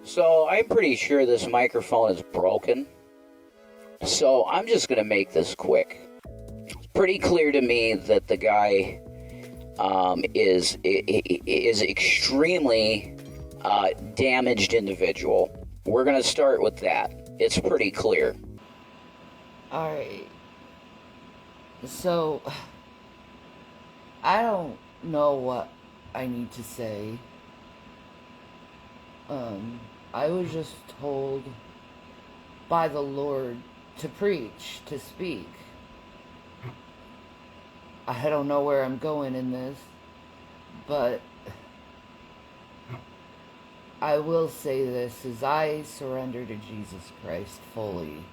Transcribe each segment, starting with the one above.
So I'm pretty sure this microphone is broken. So I'm just going to make this quick. It's pretty clear to me that the guy is extremely damaged individual. We're going to start with that. It's pretty clear. Alright. So, I don't know what I need to say. I was just told by the Lord to preach, to speak. I don't know where I'm going in this, but I will say this, as I surrender to Jesus Christ fully,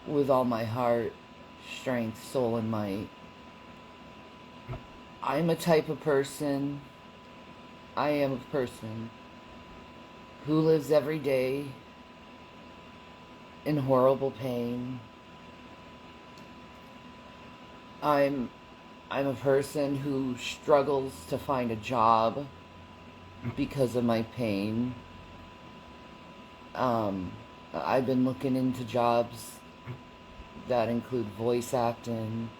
with all my heart, strength, soul, and might. I'm a type of person, I am a person who lives every day in horrible pain. I'm a person who struggles to find a job because of my pain. I've been looking into jobs that include voice acting,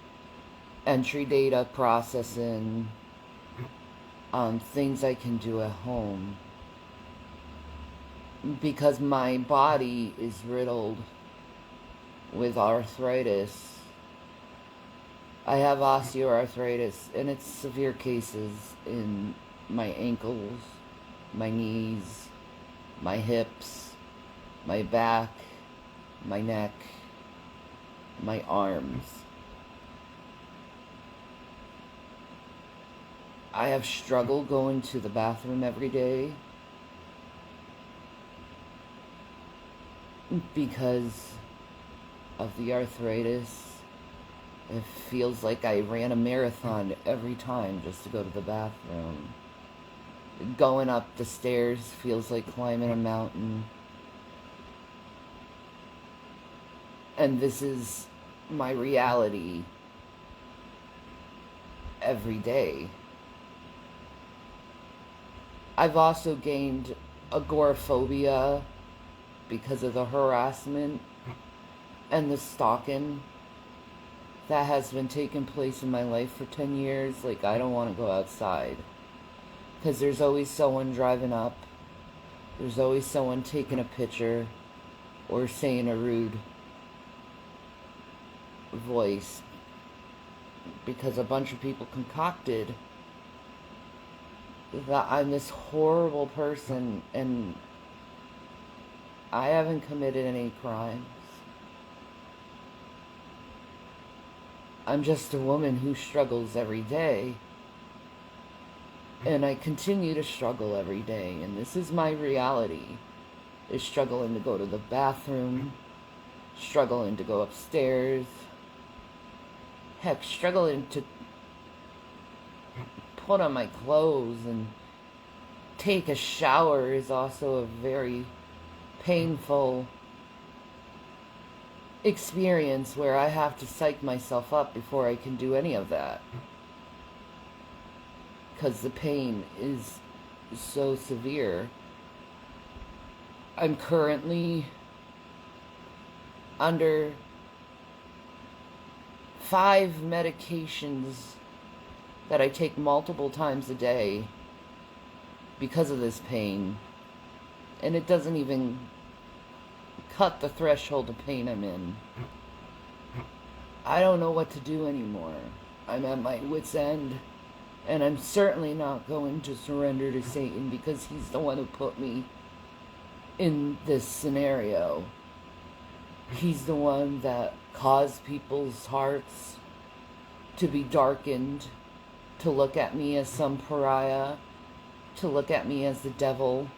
entry data processing, things I can do at home. Because my body is riddled with arthritis. I have osteoarthritis, and it's severe cases in my ankles, my knees, my hips, my back, my neck, my arms. I have struggled going to the bathroom every day because of the arthritis. It feels like I ran a marathon every time just to go to the bathroom. Going up the stairs feels like climbing a mountain. And this is my reality every day. I've also gained agoraphobia because of the harassment and the stalking that has been taking place in my life for 10 years. Like, I don't want to go outside because there's always someone driving up, there's always someone taking a picture or saying a rude voice, because a bunch of people concocted that I'm this horrible person, and I haven't committed any crimes. I'm just a woman who struggles every day, and I continue to struggle every day, and this is my reality, is struggling to go to the bathroom, struggling to go upstairs, heck, struggling to put on my clothes and take a shower is also a very painful experience where I have to psych myself up before I can do any of that, because the pain is so severe. I'm currently under 5 medications that I take multiple times a day because of this pain, and it doesn't even cut the threshold of pain I'm in. I don't know what to do anymore. I'm at my wit's end, and I'm certainly not going to surrender to Satan, because he's the one who put me in this scenario. He's the one that caused people's hearts to be darkened, to look at me as some pariah, to look at me as the devil.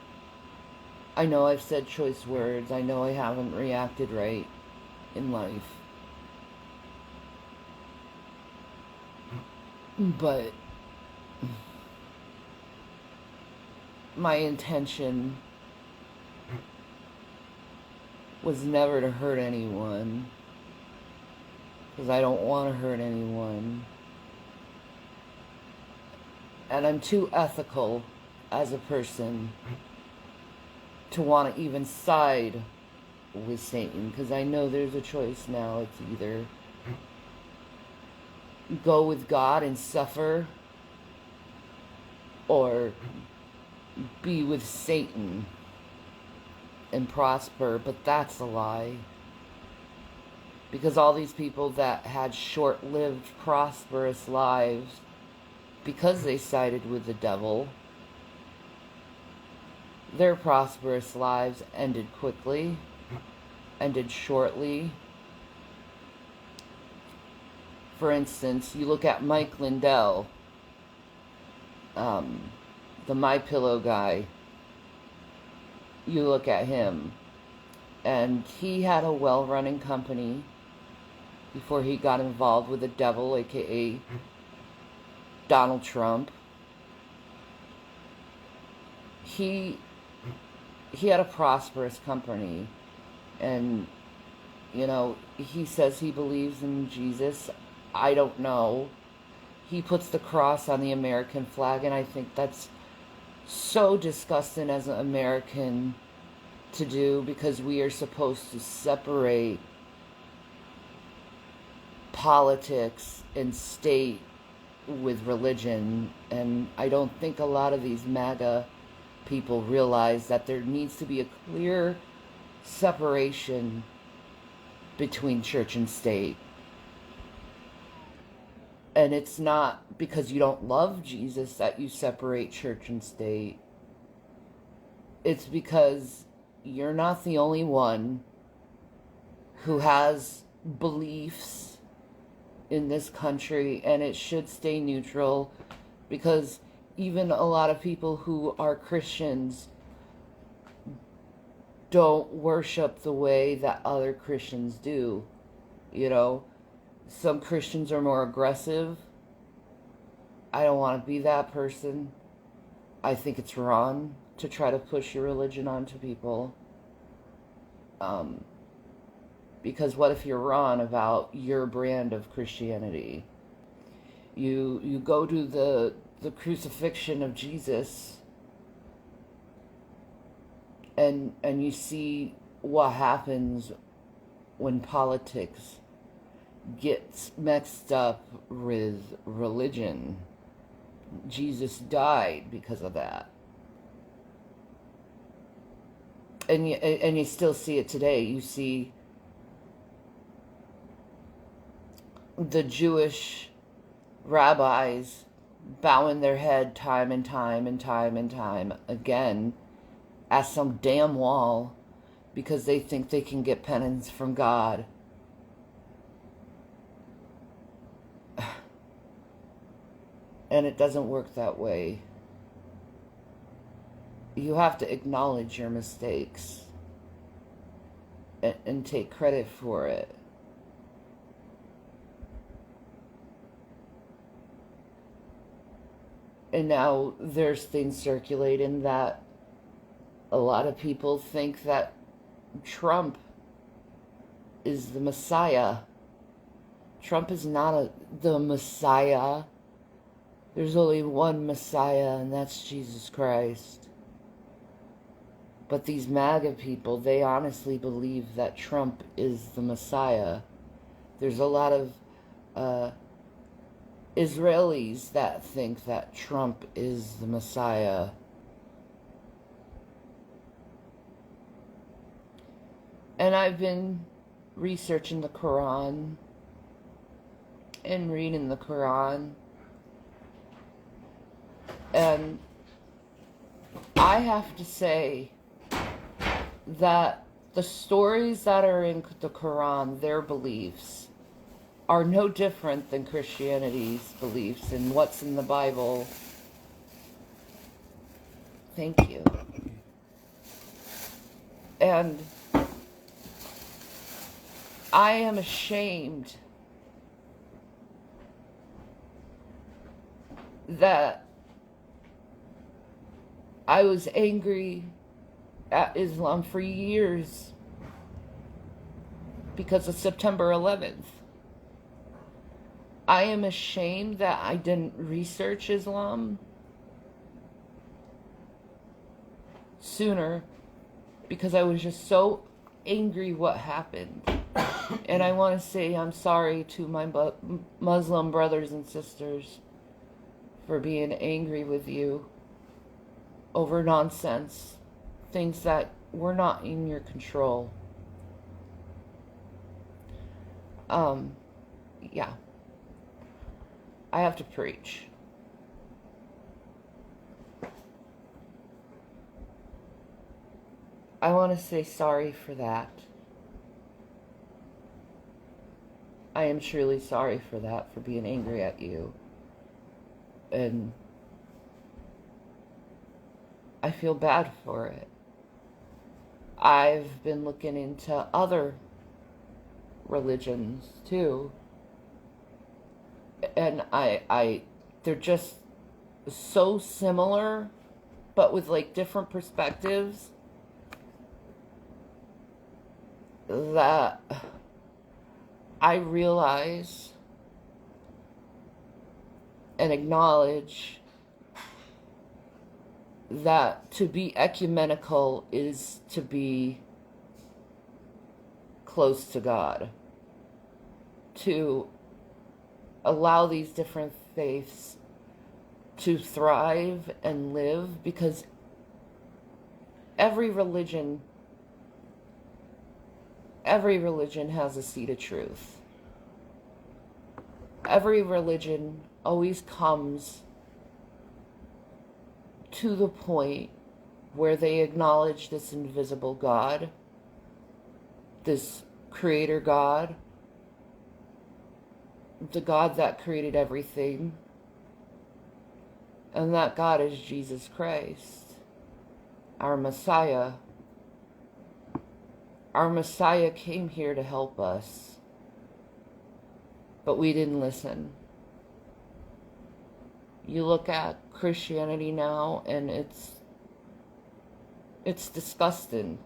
I know I've said choice words. I know I haven't reacted right in life. But my intention was never to hurt anyone, because I don't want to hurt anyone. And I'm too ethical as a person to want to even side with Satan, because I know there's a choice now. It's either go with God and suffer, or be with Satan and prosper. But that's a lie, because all these people that had short-lived prosperous lives because they sided with the devil, their prosperous lives ended quickly, ended shortly. For instance, you look at Mike Lindell, the My Pillow guy. You look at him, and he had a well-running company before he got involved with the devil, aka Donald Trump. He had a prosperous company, and you know, he says he believes in Jesus. I don't know. He puts the cross on the American flag, and I think that's so disgusting as an American to do, because we are supposed to separate politics and state with religion. And I don't think a lot of these MAGA people realize that there needs to be a clear separation between church and state. And it's not because you don't love Jesus that you separate church and state. It's because you're not the only one who has beliefs in this country, and it should stay neutral, because even a lot of people who are Christians don't worship the way that other Christians do. You know, some Christians are more aggressive. I don't want to be that person. I think it's wrong to try to push your religion onto people. Because what if you're wrong about your brand of Christianity? You go to the crucifixion of Jesus, and you see what happens when politics gets mixed up with religion. Jesus died because of that. And you still see it today. You see the Jewish rabbis bowing their head time and time and time and time again at some damn wall because they think they can get penance from God. And it doesn't work that way. You have to acknowledge your mistakes and take credit for it. And now there's things circulating that a lot of people think that Trump is the Messiah. Trump is not the Messiah. There's only one Messiah, and that's Jesus Christ. But these MAGA people, they honestly believe that Trump is the Messiah. There's a lot of Israelis that think that Trump is the Messiah. And I've been researching the Quran and reading the Quran. And I have to say that the stories that are in the Quran, their beliefs, are no different than Christianity's beliefs and what's in the Bible. Thank you. And I am ashamed that I was angry at Islam for years because of September 11th. I am ashamed that I didn't research Islam sooner because I was just so angry what happened. And I want to say I'm sorry to my Muslim brothers and sisters for being angry with you over nonsense, things that were not in your control. Yeah. I have to preach. I want to say sorry for that. I am truly sorry for that, for being angry at you. And I feel bad for it. I've been looking into other religions too. And they're just so similar, but with like different perspectives, that I realize and acknowledge that to be ecumenical is to be close to God. To allow these different faiths to thrive and live, because every religion has a seed of truth. Every religion always comes to the point where they acknowledge this invisible God, this creator God, the God that created everything, and that God is Jesus Christ, our Messiah. Our Messiah came here to help us, but we didn't listen. You look at Christianity now, and it's disgusting,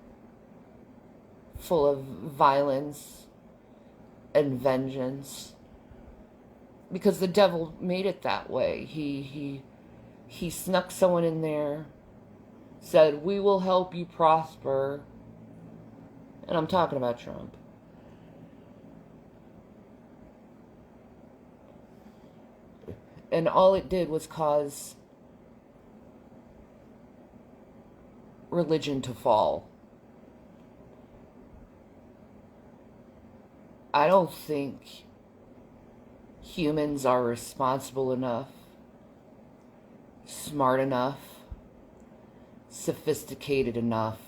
full of violence and vengeance, because the devil made it that way. He snuck someone in there, said, "We will help you prosper." And I'm talking about Trump. And all it did was cause religion to fall. I don't think humans are responsible enough, smart enough, sophisticated enough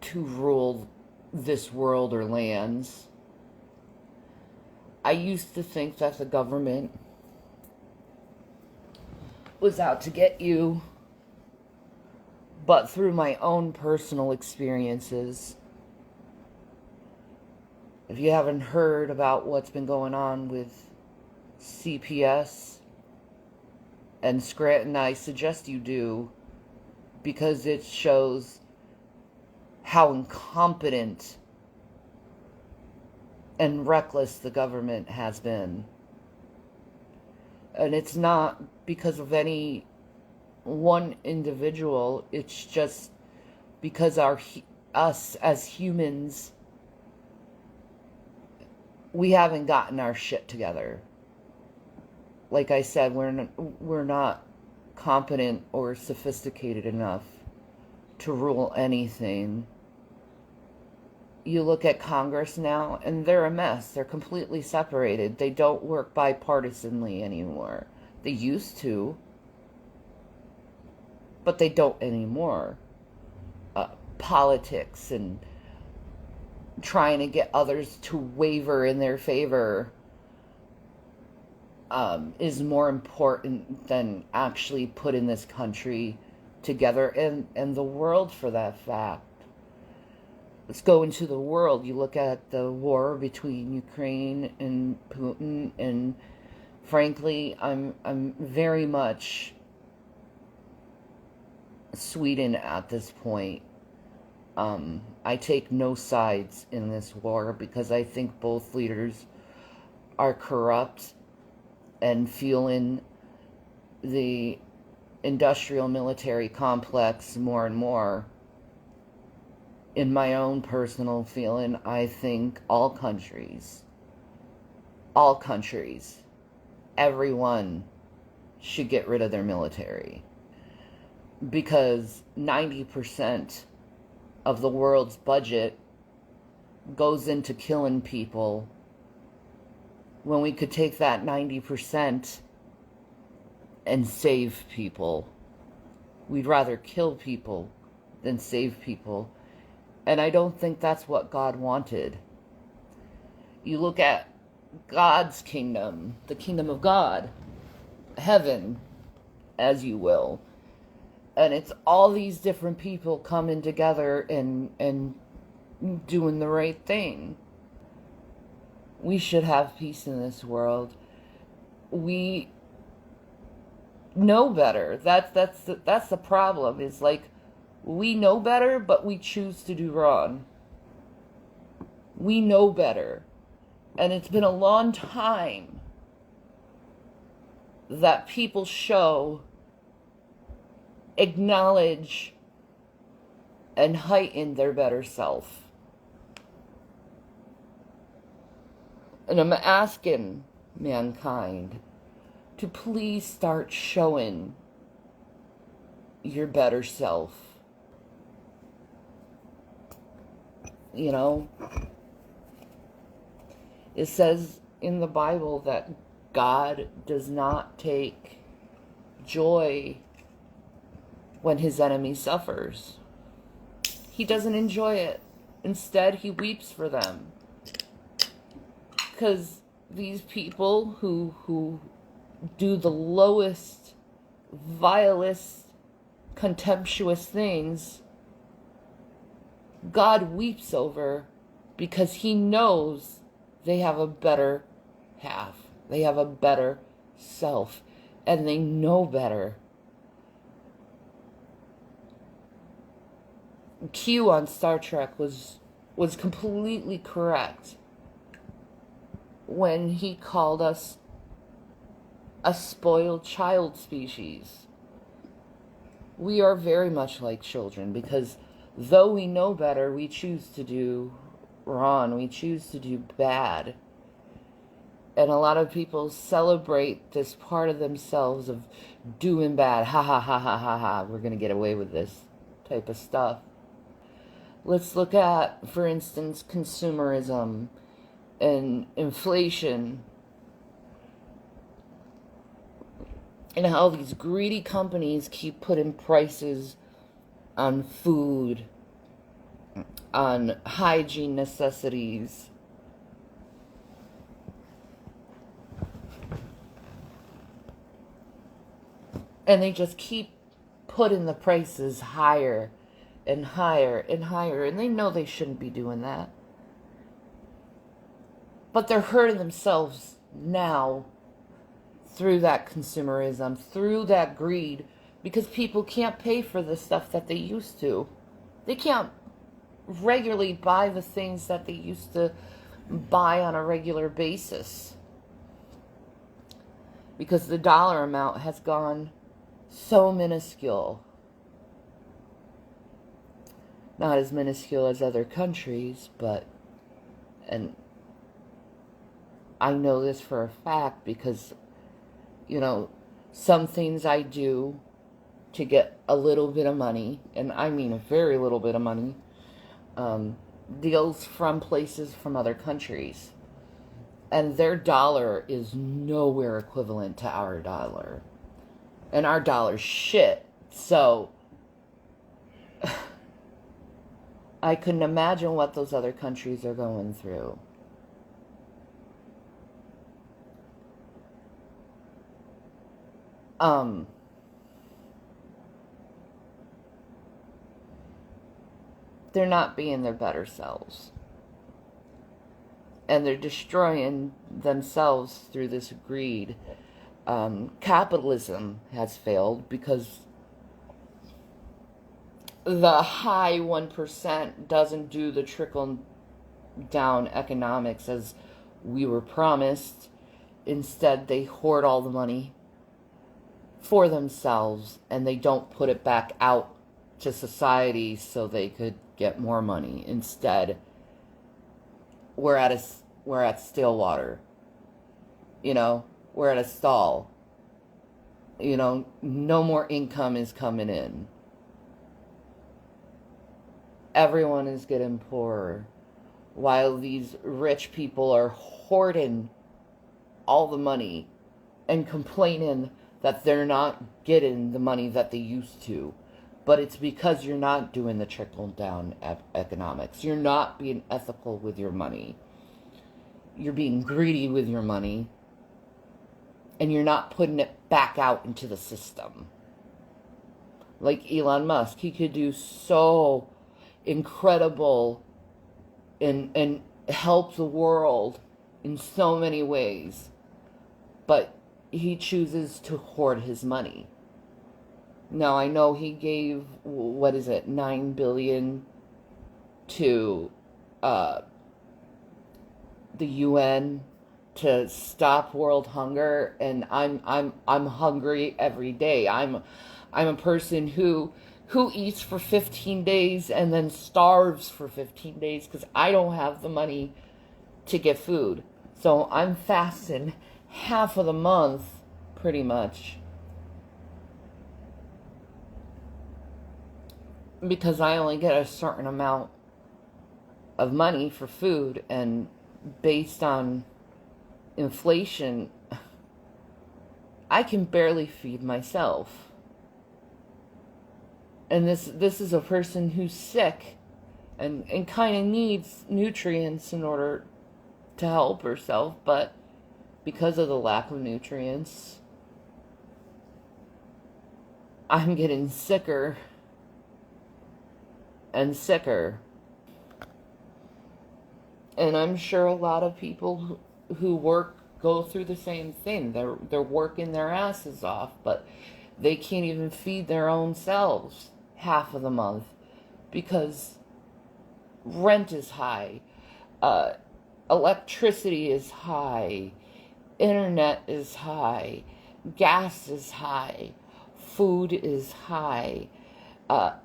to rule this world or lands. I used to think that the government was out to get you, but through my own personal experiences, if you haven't heard about what's been going on with CPS and Scranton, I suggest you do, because it shows how incompetent and reckless the government has been. And it's not because of any one individual, it's just because us as humans, we haven't gotten our shit together. Like I said, we're not competent or sophisticated enough to rule anything. You look at Congress now, and they're a mess. They're completely separated. They don't work bipartisanly anymore. They used to, but they don't anymore. Politics and trying to get others to waver in their favor is more important than actually putting this country together, and the world, for that fact. Let's go into the world. You look at the war between Ukraine and Putin, and frankly, I'm very much Sweden at this point. I take no sides in this war because I think both leaders are corrupt and fueling the industrial military complex more and more in my own personal feeling, I think all countries, everyone should get rid of their military. Because 90% of the world's budget goes into killing people, when we could take that 90% and save people. We'd rather kill people than save people. And I don't think that's what God wanted. You look at God's kingdom, the kingdom of God, heaven, as you will, and it's all these different people coming together and doing the right thing. We should have peace in this world. We know better. That's the problem. Is like, we know better, but we choose to do wrong. We know better. And it's been a long time that people show, acknowledge, and heighten their better self. And I'm asking mankind to please start showing your better self. You know, it says in the Bible that God does not take joy when his enemy suffers. He doesn't enjoy it. Instead, he weeps for them. Because these people who do the lowest, vilest, contemptuous things, God weeps over, because he knows they have a better half. They have a better self. And they know better. Q on Star Trek was completely correct when he called us a spoiled child species. We are very much like children, because though we know better, we choose to do wrong. We choose to do bad. And a lot of people celebrate this part of themselves of doing bad. Ha ha ha ha ha ha. We're going to get away with this type of stuff. Let's look at, for instance, consumerism and inflation, and how these greedy companies keep putting prices on food, on hygiene necessities. And they just keep putting the prices higher and higher and higher. And they know they shouldn't be doing that. But they're hurting themselves now through that consumerism, through that greed, because people can't pay for the stuff that they used to. They can't regularly buy the things that they used to buy on a regular basis, because the dollar amount has gone so minuscule. Not as minuscule as other countries, but, and I know this for a fact because, you know, some things I do to get a little bit of money, and I mean a very little bit of money, deals from places from other countries. And their dollar is nowhere equivalent to our dollar. And our dollar's shit. So I couldn't imagine what those other countries are going through. They're not being their better selves. And they're destroying themselves through this greed. Capitalism has failed because the high 1% doesn't do the trickle down economics as we were promised. Instead, they hoard all the money for themselves, and they don't put it back out to society so they could get more money. Instead, we're at Stillwater. You know, we're at a stall. You know, no more income is coming in. Everyone is getting poorer, while these rich people are hoarding all the money and complaining that they're not getting the money that they used to. But it's because you're not doing the trickle-down economics. You're not being ethical with your money. You're being greedy with your money. And you're not putting it back out into the system. Like Elon Musk, he could do so incredible and help the world in so many ways. But he chooses to hoard his money. Now, I know he gave, $9 billion to the UN to stop world hunger, and I'm hungry every day. I'm a person who eats for 15 days and then starves for 15 days because I don't have the money to get food. So I'm fasting half of the month, pretty much, because I only get a certain amount of money for food, and based on inflation, I can barely feed myself. And this is a person who's sick and kind of needs nutrients in order to help herself, but because of the lack of nutrients, I'm getting sicker and sicker. And I'm sure a lot of people who work go through the same thing. They're working their asses off, but they can't even feed their own selves half of the month because rent is high, electricity is high, internet is high, gas is high, food is high,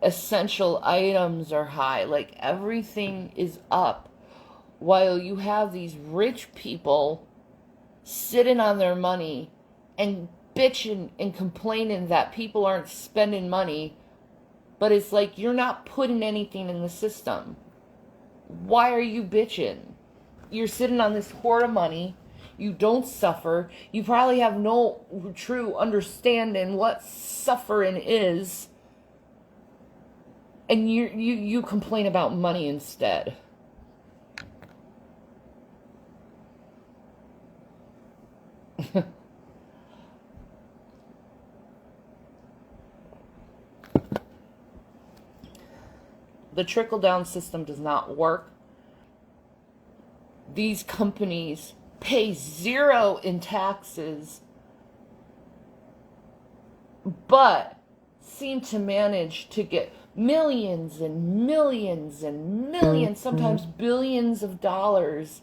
essential items are high. Like, everything is up, while you have these rich people sitting on their money and bitching and complaining that people aren't spending money. But it's like, you're not putting anything in the system. Why are you bitching? You're sitting on this hoard of money. You don't suffer. You probably have no true understanding what suffering is. And you complain about money instead. The trickle-down system does not work. These companies pay zero in taxes, but seem to manage to get millions and millions and millions, sometimes billions of dollars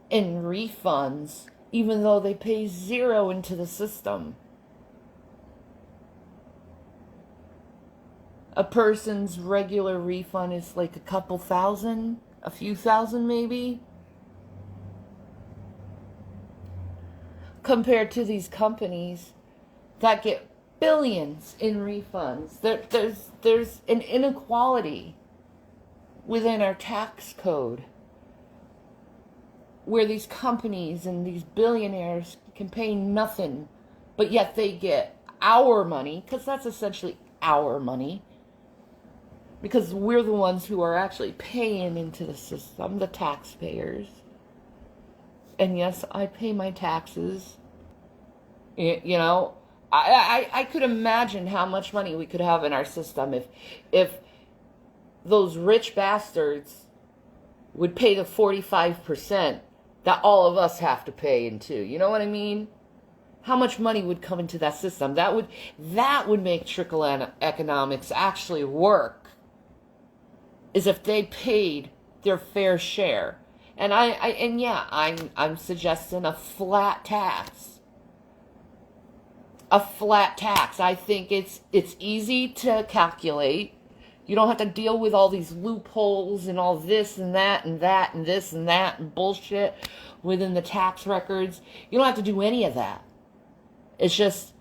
in refunds, even though they pay zero into the system. A person's regular refund is like a couple thousand, a few thousand maybe, compared to these companies that get billions in refunds. There's an inequality within our tax code where these companies and these billionaires can pay nothing, but yet they get our money, because that's essentially our money, because we're the ones who are actually paying into the system, the taxpayers. And yes, I pay my taxes. You know, I could imagine how much money we could have in our system if those rich bastards would pay the 45% that all of us have to pay into. You know what I mean? How much money would come into that system? That would make trickle economics actually work, is if they paid their fair share. And I'm suggesting a flat tax. A flat tax. I think it's easy to calculate. You don't have to deal with all these loopholes and all this and that and that and this and that and bullshit within the tax records. You don't have to do any of that. It's just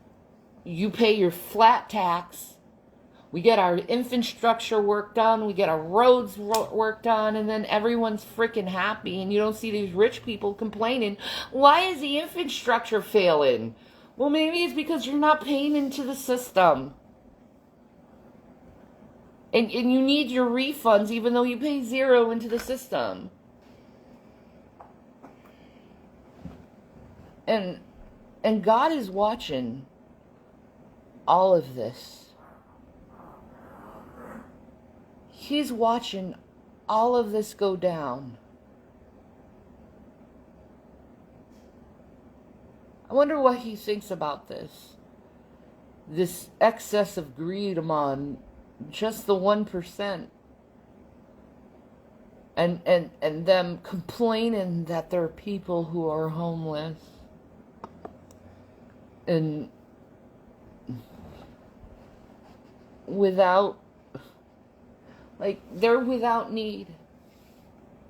you pay your flat tax. We get our infrastructure work done. We get our roads work done. And then everyone's freaking happy. And you don't see these rich people complaining. Why is the infrastructure failing? Well, maybe it's because you're not paying into the system. And you need your refunds even though you pay zero into the system. And God is watching all of this. He's watching all of this go down. I wonder what he thinks about this. This excess of greed among just the 1%. And them complaining that there are people who are homeless. And without, like, they're without need.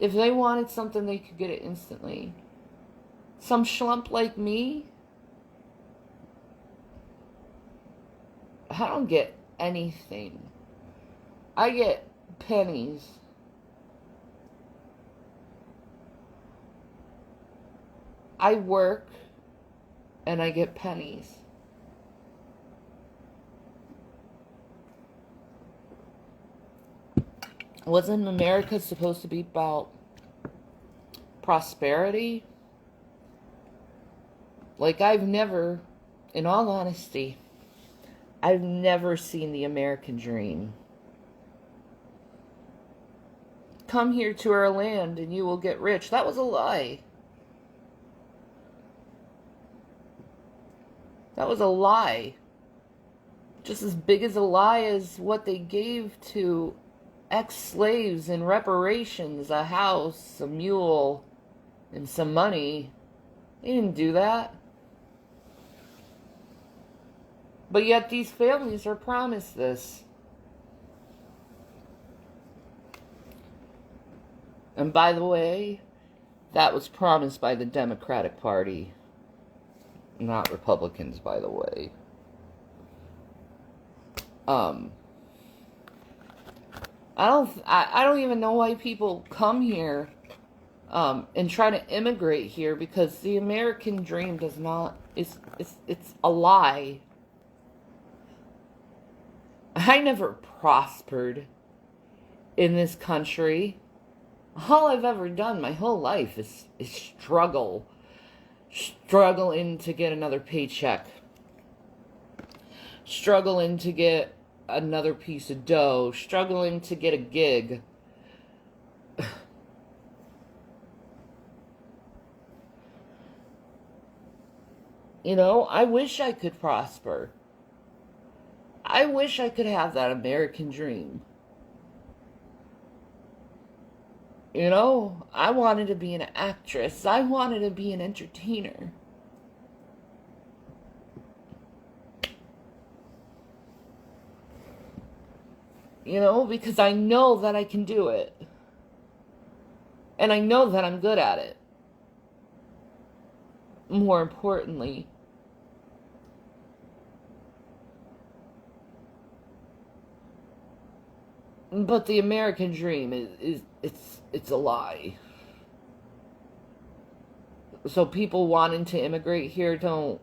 If they wanted something, they could get it instantly. Some schlump like me, I don't get anything. I get pennies. I work and I get pennies. Wasn't America supposed to be about prosperity? Like, I've never, in all honesty, I've never seen the American dream. Come here to our land and you will get rich. That was a lie. That was a lie. Just as big as a lie as what they gave to ex-slaves in reparations, a house, a mule, and some money. They didn't do that. But yet these families are promised this. And by the way, that was promised by the Democratic Party. Not Republicans, by the way. I don't even know why people come here and try to immigrate here, because the American dream does not, it's a lie. I never prospered in this country. All I've ever done my whole life is struggling to get another paycheck, struggling to get another piece of dough, struggling to get a gig. You know, I wish I could prosper. I wish I could have that American dream. You know, I wanted to be an actress. I wanted to be an entertainer. You know, because I know that I can do it. And I know that I'm good at it. More importantly. But the American dream it's a lie. So people wanting to immigrate here don't.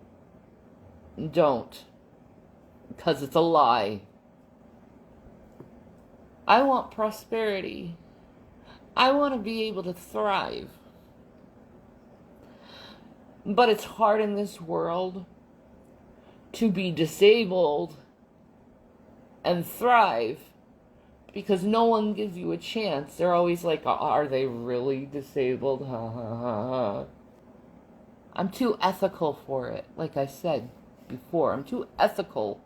Because it's a lie. I want prosperity. I want to be able to thrive. But it's hard in this world to be disabled and thrive, because no one gives you a chance. They're always like, are they really disabled? Ha ha ha ha. I'm too ethical for it. Like I said before, I'm too ethical.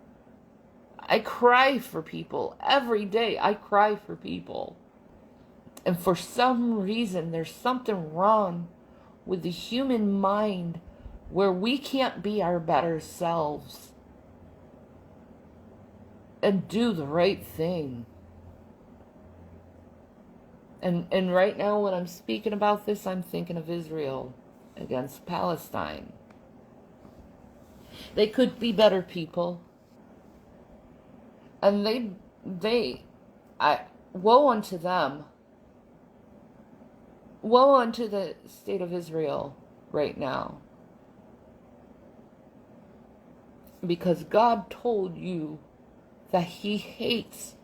I cry for people. Every day I cry for people. And for some reason, there's something wrong with the human mind where we can't be our better selves and do the right thing. And right now when I'm speaking about this, I'm thinking of Israel against Palestine. They could be better people. And woe unto them. Woe unto the state of Israel right now. Because God told you that He hates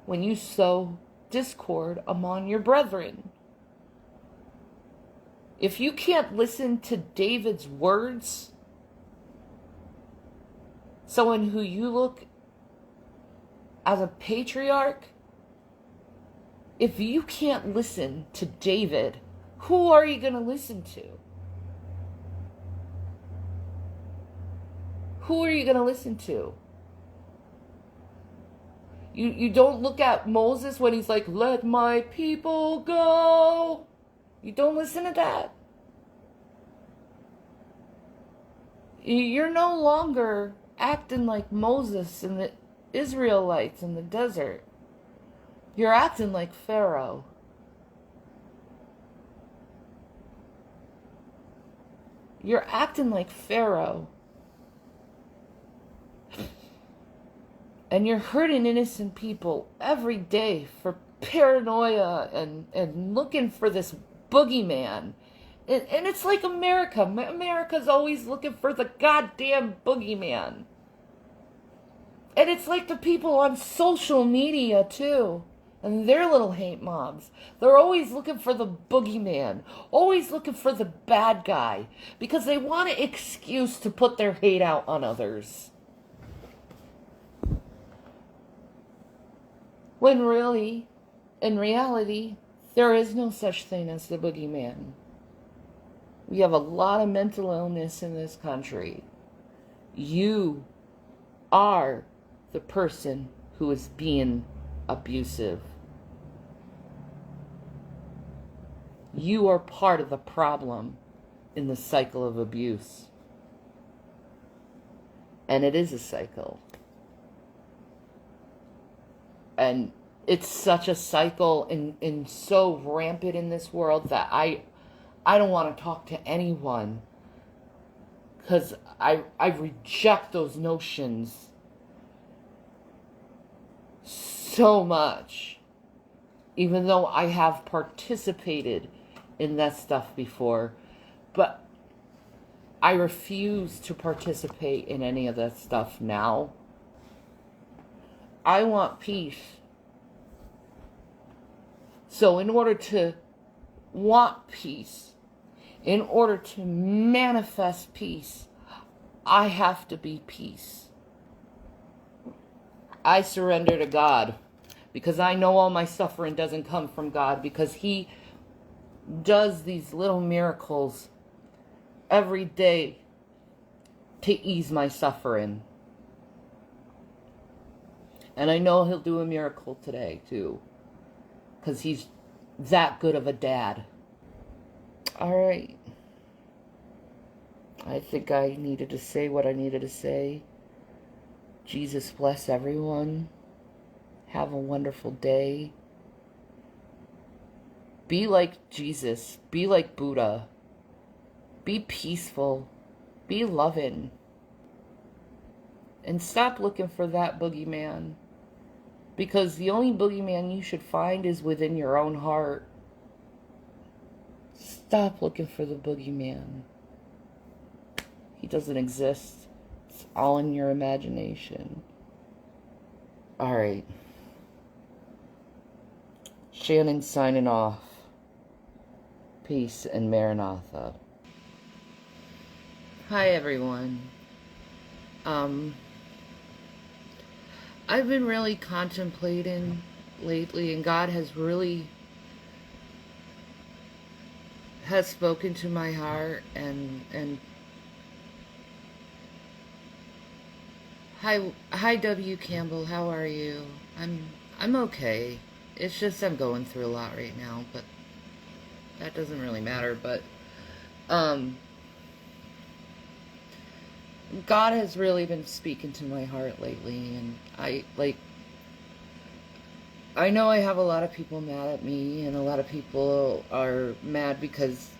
when you sow discord among your brethren. If you can't listen to David's words, someone who you look as a patriarch, if you can't listen to David, who are you going to listen to? Who are you going to listen to? You don't look at Moses when he's like, let my people go. You don't listen to that. You're no longer acting like Moses and the Israelites in the desert. You're acting like Pharaoh. You're acting like Pharaoh. And you're hurting innocent people every day for paranoia and looking for this boogeyman. And it's like America. America's always looking for the goddamn boogeyman. And it's like the people on social media, too. And their little hate mobs. They're always looking for the boogeyman. Always looking for the bad guy. Because they want an excuse to put their hate out on others. When really, in reality, there is no such thing as the boogeyman. We have a lot of mental illness in this country. You are the person who is being abusive. You are part of the problem in the cycle of abuse. And it is a cycle. And it's such a cycle and so rampant in this world that I don't want to talk to anyone. Because I reject those notions so much. Even though I have participated in that stuff before. But I refuse to participate in any of that stuff now. I want peace. So in order to want peace, in order to manifest peace, I have to be peace. I surrender to God because I know all my suffering doesn't come from God, because He does these little miracles every day to ease my suffering. And I know He'll do a miracle today, too. Because He's that good of a dad. Alright. I think I needed to say what I needed to say. Jesus bless everyone. Have a wonderful day. Be like Jesus. Be like Buddha. Be peaceful. Be loving. And stop looking for that boogeyman. Because the only boogeyman you should find is within your own heart. Stop looking for the boogeyman. He doesn't exist. It's all in your imagination. Alright. Shannon signing off. Peace and Maranatha. Hi everyone. I've been really contemplating lately, and God has spoken to my heart, and hi W Campbell, how are you? I'm okay. It's just I'm going through a lot right now, but that doesn't really matter. But God has really been speaking to my heart lately, and I know I have a lot of people mad at me, and a lot of people are mad because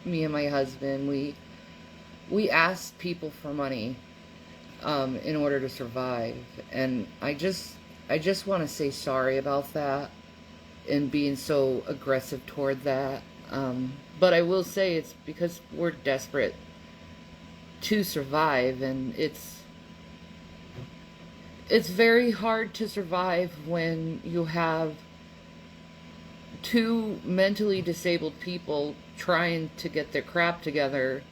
me and my husband, we ask people for money in order to survive, and I just want to say sorry about that and being so aggressive toward that. But I will say it's because we're desperate to survive, and it's very hard to survive when you have two mentally disabled people trying to get their crap together.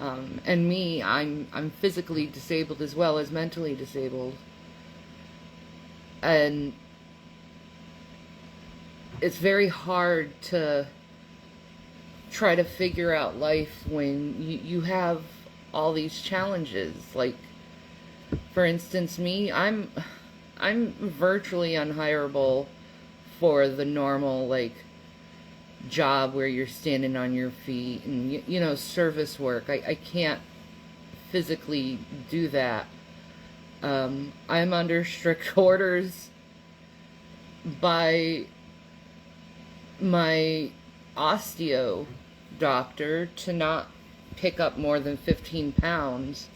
And me, I'm physically disabled as well as mentally disabled. And it's very hard to try to figure out life when you have all these challenges. Like, for instance, me, I'm virtually unhireable for the normal, like, job where you're standing on your feet and, you know, service work. I can't physically do that. I'm under strict orders by my osteo doctor to not pick up more than 15 pounds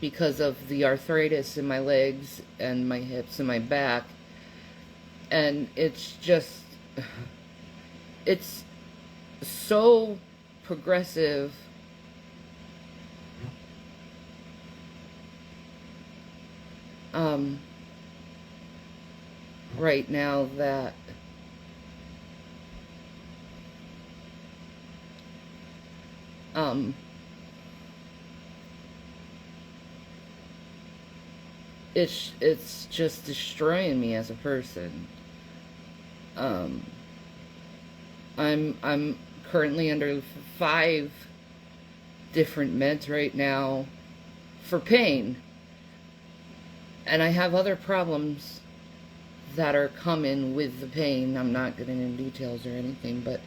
because of the arthritis in my legs and my hips and my back. And it's just, it's so progressive right now that it's just destroying me as a person. I'm currently under 5 different meds right now for pain, and I have other problems that are coming with the pain. I'm not getting into details or anything, but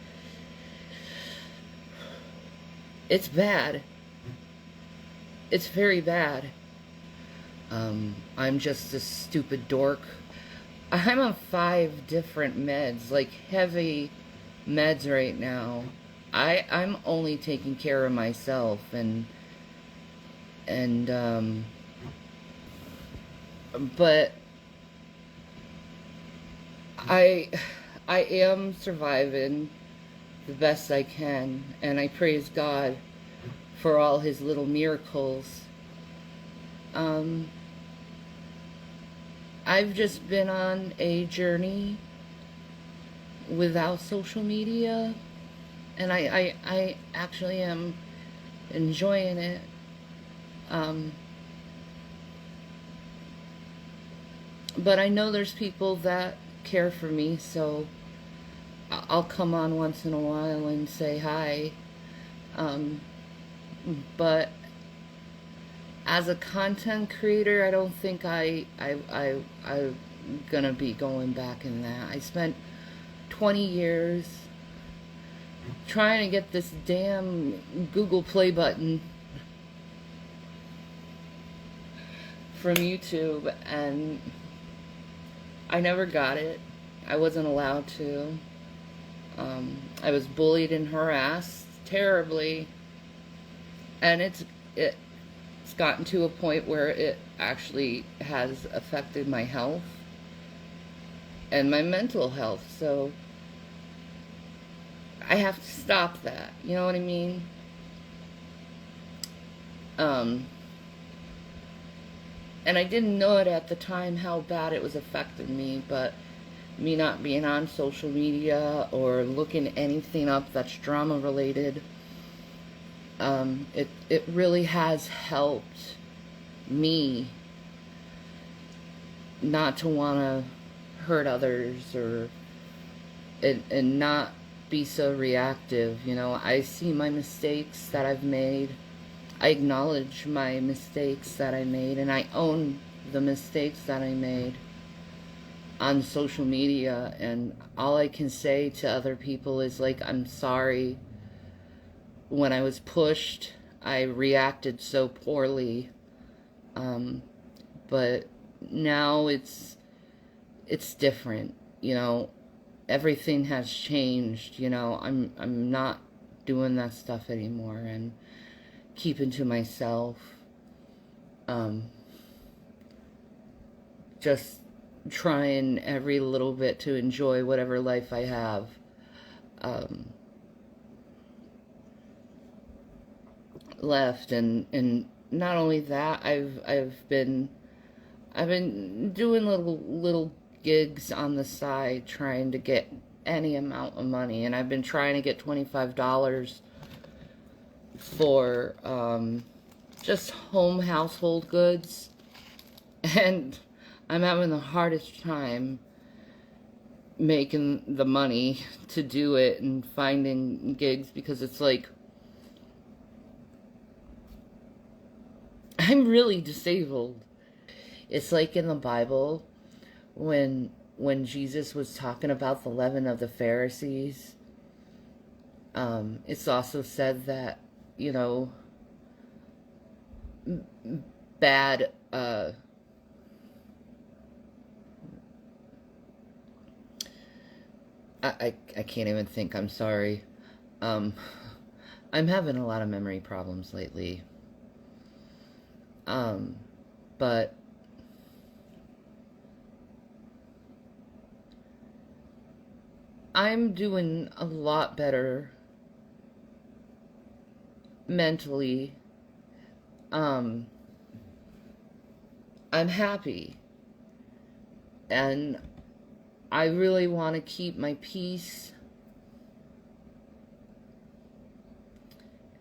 it's bad. It's very bad. I'm just a stupid dork. I'm on 5 different meds, like heavy meds right now. I'm only taking care of myself, but I am surviving the best I can, and I praise God for all his little miracles. I've just been on a journey without social media, and I actually am enjoying it. But I know there's people that care for me, so I'll come on once in a while and say hi. But as a content creator, I don't think I'm gonna be going back in that. I spent 20 years trying to get this damn Google Play button from YouTube, and I never got it. I wasn't allowed to. I was bullied and harassed terribly, and it's gotten to a point where it actually has affected my health and my mental health. So I have to stop that. You know what I mean? And I didn't know it at the time how bad it was affecting me, but me not being on social media or looking anything up that's drama related, it really has helped me not to want to hurt others or and not be so reactive. You know, I see my mistakes that I've made. I acknowledge my mistakes that I made, and I own the mistakes that I made on social media, and all I can say to other people is, like, I'm sorry. When I was pushed, I reacted so poorly, but now it's it's different, you know. Everything has changed, you know. I'm not doing that stuff anymore and keeping to myself. Just trying every little bit to enjoy whatever life I have. Left, and not only that, I've been doing little gigs on the side, trying to get any amount of money, and I've been trying to get $25 for just home household goods, and I'm having the hardest time making the money to do it and finding gigs, because it's like, I'm really disabled. It's like in the Bible when Jesus was talking about the leaven of the Pharisees. It's also said that, you know, bad I can't even think, I'm sorry. I'm having a lot of memory problems lately. But I'm doing a lot better mentally. I'm happy. And I really want to keep my peace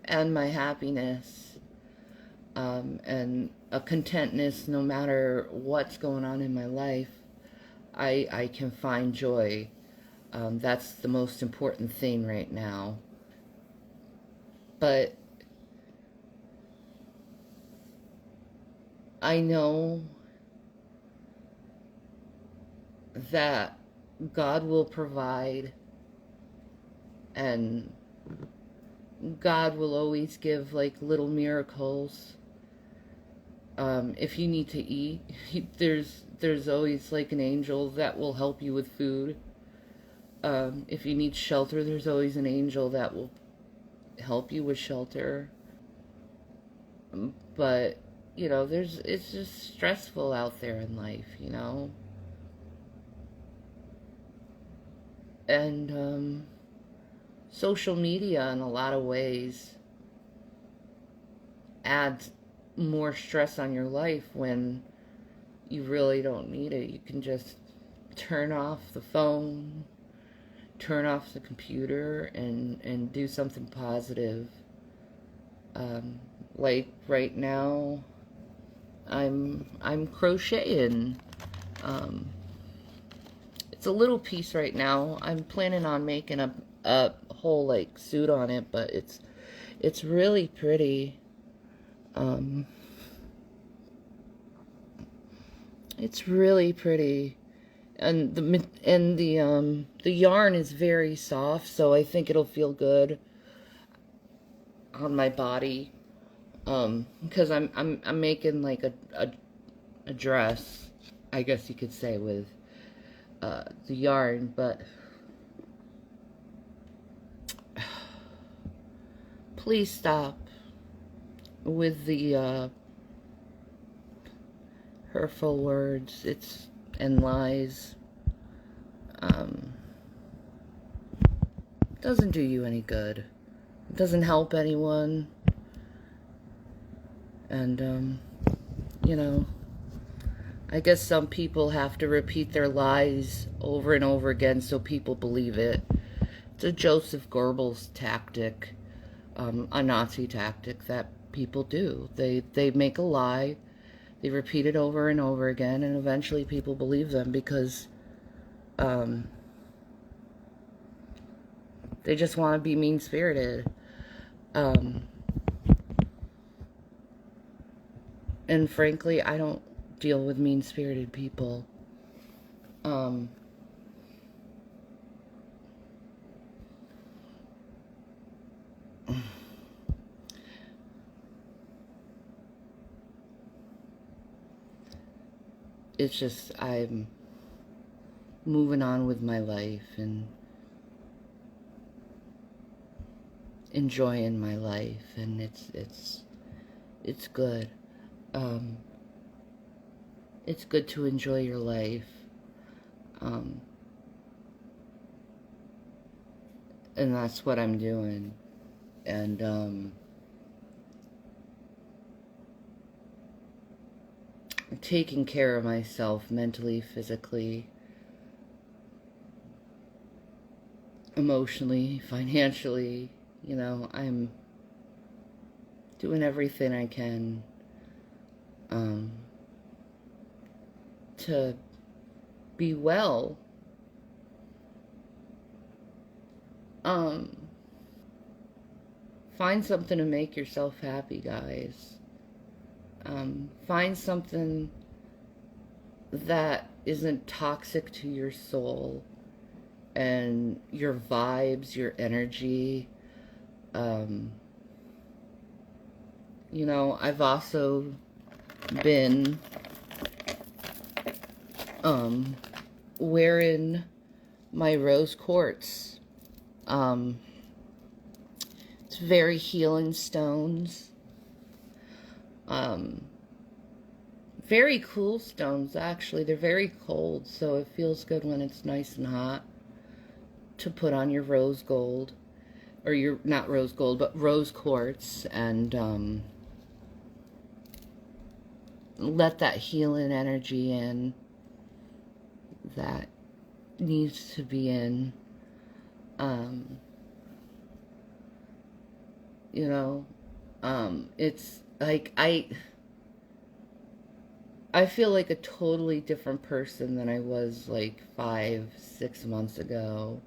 and my happiness. And a contentness no matter what's going on in my life. I can find joy. That's the most important thing right now. But I know that God will provide, and God will always give like little miracles. If you need to eat, there's always like an angel that will help you with food. If you need shelter, there's always an angel that will help you with shelter. But, you know, it's just stressful out there in life, you know. And social media in a lot of ways adds more stress on your life when you really don't need it. You can just turn off the phone, turn off the computer, and do something positive. Like right now, I'm crocheting. It's a little piece right now. I'm planning on making a whole like suit on it, but it's really pretty. It's really pretty, and the yarn is very soft, so I think it'll feel good on my body. Because I'm making like a dress, I guess you could say, with the yarn, but please stop with the hurtful words, and lies. Doesn't do you any good. It doesn't help anyone. And you know, I guess some people have to repeat their lies over and over again so people believe it. It's a Joseph Goebbels tactic, a Nazi tactic that people do. They make a lie, they repeat it over and over again, and eventually people believe them because they just want to be mean-spirited. And frankly, I don't deal with mean-spirited people. It's just, moving on with my life and enjoying my life, and it's good. It's good to enjoy your life. And that's what I'm doing. And I'm taking care of myself mentally, physically, emotionally, financially. You know, I'm doing everything I can to be well. Find something to make yourself happy, guys. Find something that isn't toxic to your soul and your vibes, your energy. You know, I've also been wearing my rose quartz. It's very healing stones. Very cool stones, actually. They're very cold, so it feels good when it's nice and hot to put on your rose gold, or your, not rose gold, but rose quartz, and let that healing energy in that needs to be in. You know, it's like I feel like a totally different person than I was like 5-6 months ago.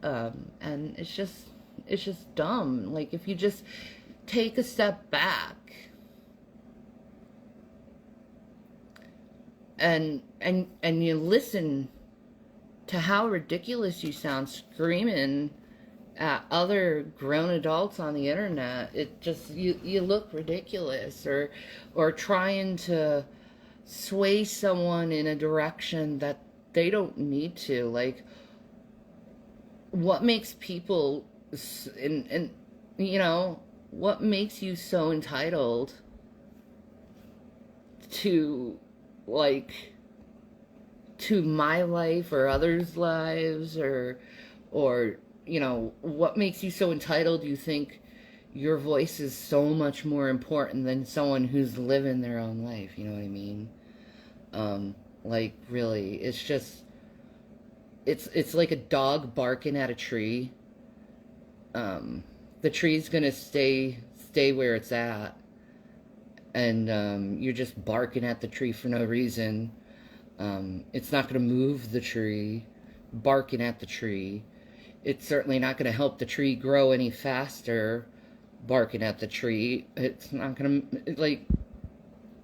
And it's just dumb. Like, if you just take a step back and you listen to how ridiculous you sound screaming at other grown adults on the internet, it just, you look ridiculous, or trying to sway someone in a direction that they don't need to. Like, what makes people, and you know, what makes you so entitled to, like, to my life or others' lives, or you know, what makes you so entitled you think your voice is so much more important than someone who's living their own life? You know what I mean? Like, really, it's just, it's like a dog barking at a tree. The tree's gonna stay where it's at, and you're just barking at the tree for no reason. It's not gonna move the tree, barking at the tree. It's certainly not going to help the tree grow any faster, barking at the tree. It's not going to, like,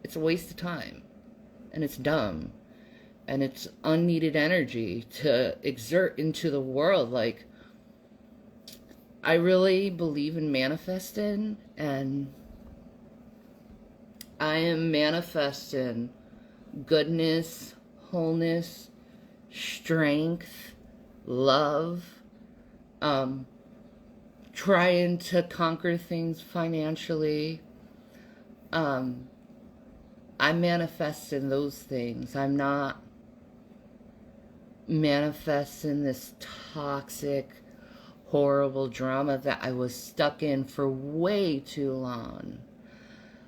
it's a waste of time. And it's dumb. And it's unneeded energy to exert into the world. Like, I really believe in manifesting, and I am manifesting goodness, wholeness, strength, love, trying to conquer things financially. I'm manifesting those things. I'm not manifesting this toxic, horrible drama that I was stuck in for way too long.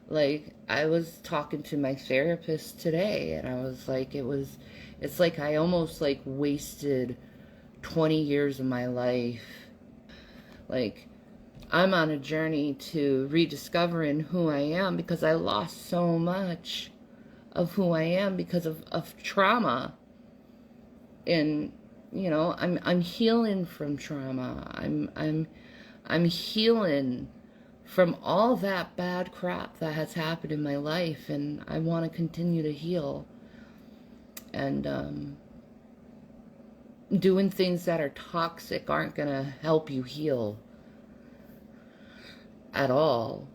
Like, I was talking to my therapist today, and I was like, it's like I almost, like, wasted 20 years of my life. Like, I'm on a journey to rediscovering who I am, because I lost so much of who I am because of trauma. And, you know, I'm healing from trauma. I'm healing from all that bad crap that has happened in my life, and I want to continue to heal. And doing things that are toxic aren't going to help you heal at all.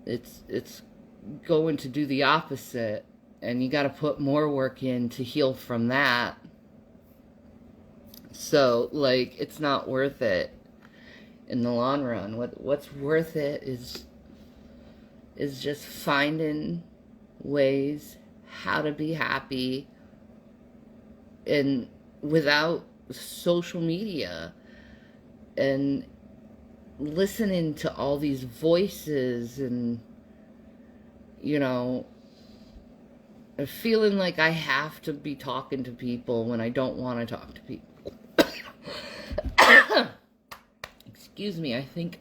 It's going to do the opposite, and you got to put more work in to heal from that. So, like, it's not worth it in the long run. What's worth it is just finding ways how to be happy and without social media, and listening to all these voices, and feeling like I have to be talking to people when I don't want to talk to people. Excuse me, I think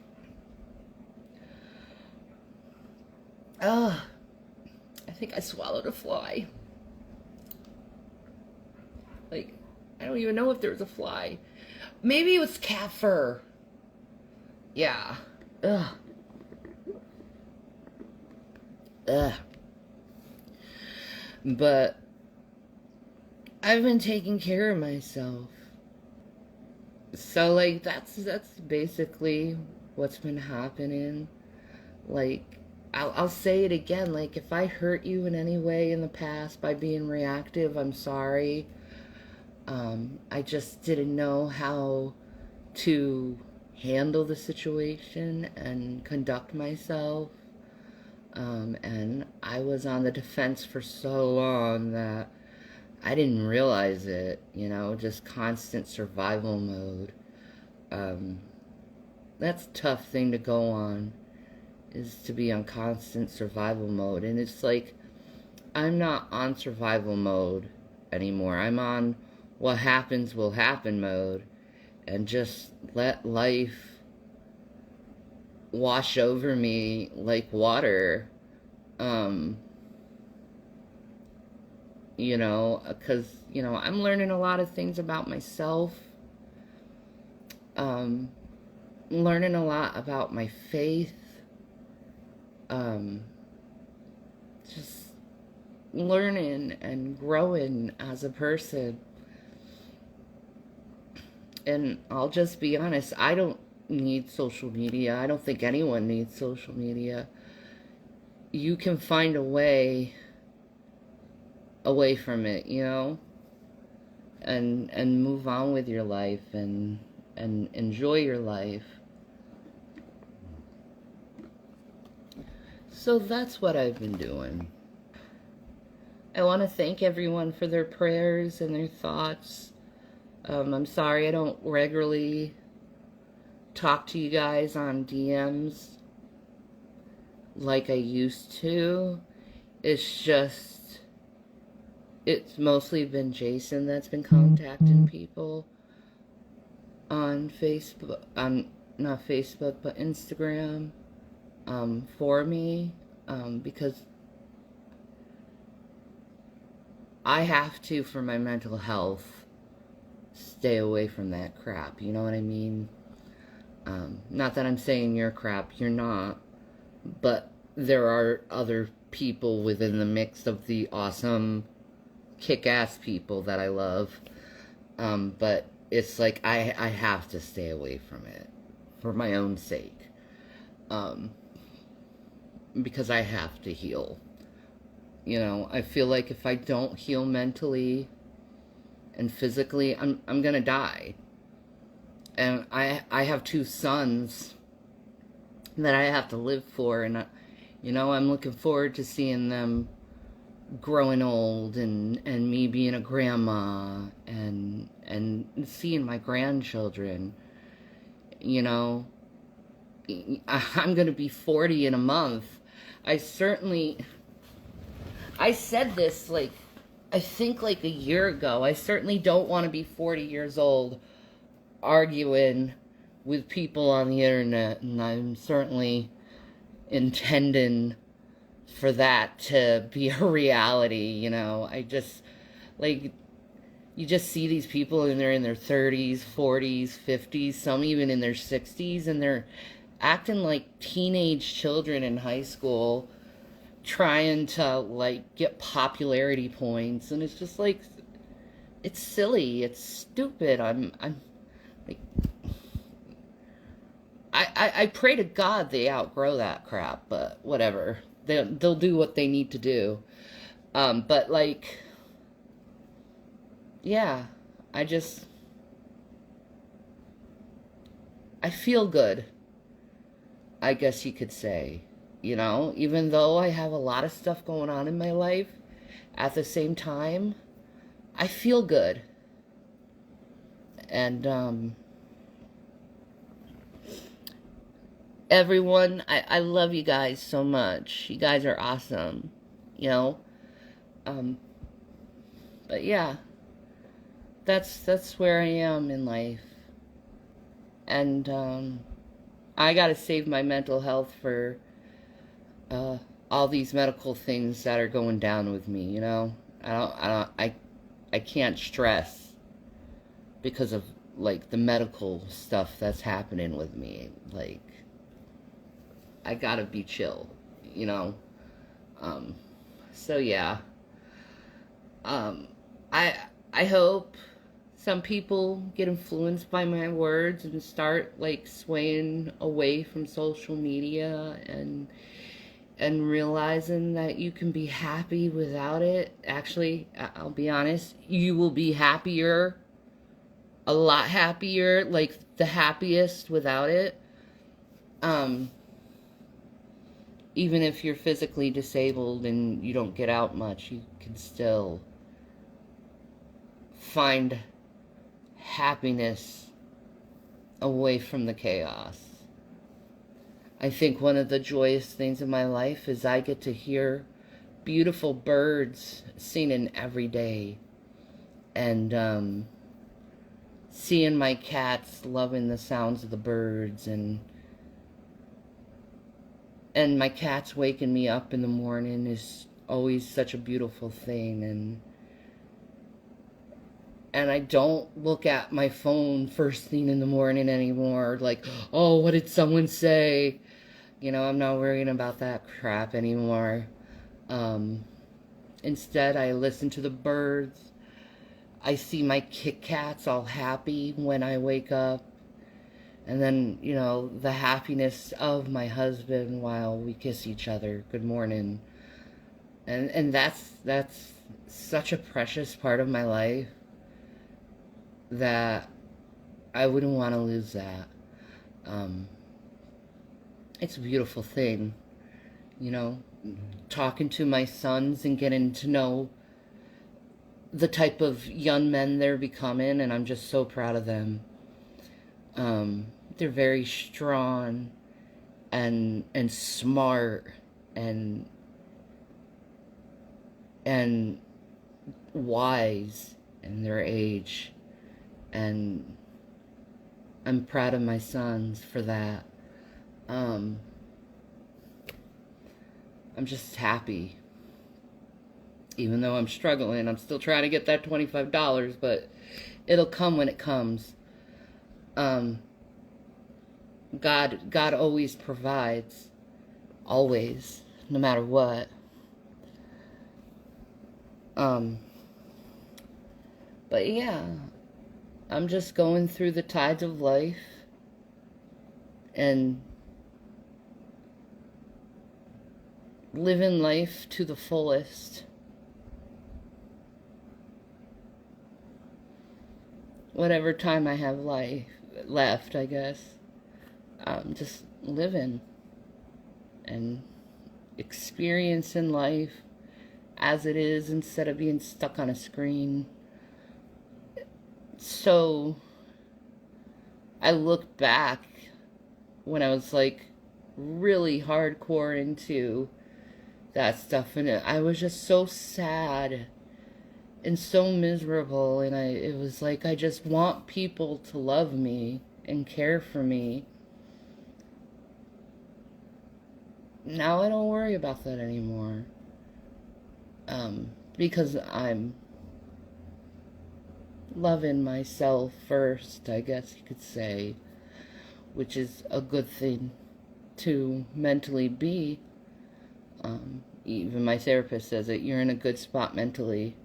I swallowed a fly. Like, I don't even know if there was a fly. Maybe it was cat fur. Yeah. Ugh. But I've been taking care of myself. So, like, that's basically what's been happening. Like, I'll say it again. Like, if I hurt you in any way in the past by being reactive, I'm sorry. I just didn't know how to handle the situation and conduct myself. And I was on the defense for so long that I didn't realize it, just constant survival mode. That's a tough thing to go on, is to be on constant survival mode. And it's like, I'm not on survival mode anymore. I'm on what happens will happen mode, and just let life wash over me like water. Because, I'm learning a lot of things about myself. Learning a lot about my faith. Just learning and growing as a person. And I'll just be honest, I don't need social media. I don't think anyone needs social media. You can find a way away from it, and move on with your life and enjoy your life. So that's what I've been doing. I want to thank everyone for their prayers and their thoughts. I'm sorry I don't regularly talk to you guys on DMs like I used to. It's mostly been Jason that's been contacting people on Facebook, not Facebook, but Instagram, for me, because I have to, for my mental health, stay away from that crap, you know what I mean? Not that I'm saying you're crap, you're not, but there are other people within the mix of the awesome, kick-ass people that I love, but it's like I have to stay away from it for my own sake, because I have to heal. I feel like if I don't heal mentally and physically, I'm gonna die. And I have 2 sons that I have to live for, and I'm looking forward to seeing them growing old, and me being a grandma, and seeing my grandchildren. I'm gonna be 40 in a month. I said this, like, I think like a year ago. I certainly don't want to be 40 years old arguing with people on the internet, and I'm certainly intending for that to be a reality. I just, like, you just see these people, and they're in their 30s, 40s, 50s, some even in their 60s, and they're acting like teenage children in high school, trying to, like, get popularity points. And it's just like, it's silly, it's stupid. I'm like, I pray to God they outgrow that crap, but whatever, they'll do what they need to do. But, like, yeah, I just I feel good, I guess you could say. You know, even though I have a lot of stuff going on in my life, at the same time, I feel good. And everyone, I love you guys so much. You guys are awesome, you know. But yeah, that's where I am in life. And I gotta save my mental health for all these medical things that are going down with me, you know. I can't stress because of like the medical stuff that's happening with me. Like, I gotta be chill, you know. So yeah. I hope some people get influenced by my words and start like swaying away from social media and realizing that you can be happy without it. Actually, I'll be honest, you will be happier, a lot happier, like the happiest without it. Even if you're physically disabled and you don't get out much, you can still find happiness away from the chaos. I think one of the joyous things in my life is I get to hear beautiful birds singing every day, and seeing my cats loving the sounds of the birds, and my cats waking me up in the morning is always such a beautiful thing. And I don't look at my phone first thing in the morning anymore, like, oh, what did someone say? You know, I'm not worrying about that crap anymore. Instead, I listen to the birds. I see my Kit Kats all happy when I wake up. And then, you know, the happiness of my husband while we kiss each other. Good morning. And that's such a precious part of my life that I wouldn't want to lose that. It's a beautiful thing, you know, talking to my sons and getting to know the type of young men they're becoming, and I'm just so proud of them. They're very strong and smart and wise in their age, and I'm proud of my sons for that. I'm just happy. Even though I'm struggling, I'm still trying to get that $25, but it'll come when it comes. God always provides, always, no matter what. But yeah, I'm just going through the tides of life and living life to the fullest. Whatever time I have left, I guess. Just living and experiencing life as it is instead of being stuck on a screen. So I look back when I was like really hardcore into that stuff, and I was just so sad and so miserable, and it was like I just want people to love me and care for me. Now I don't worry about that anymore, because I'm loving myself first, I guess you could say, which is a good thing to mentally be. Even my therapist says it, you're in a good spot mentally.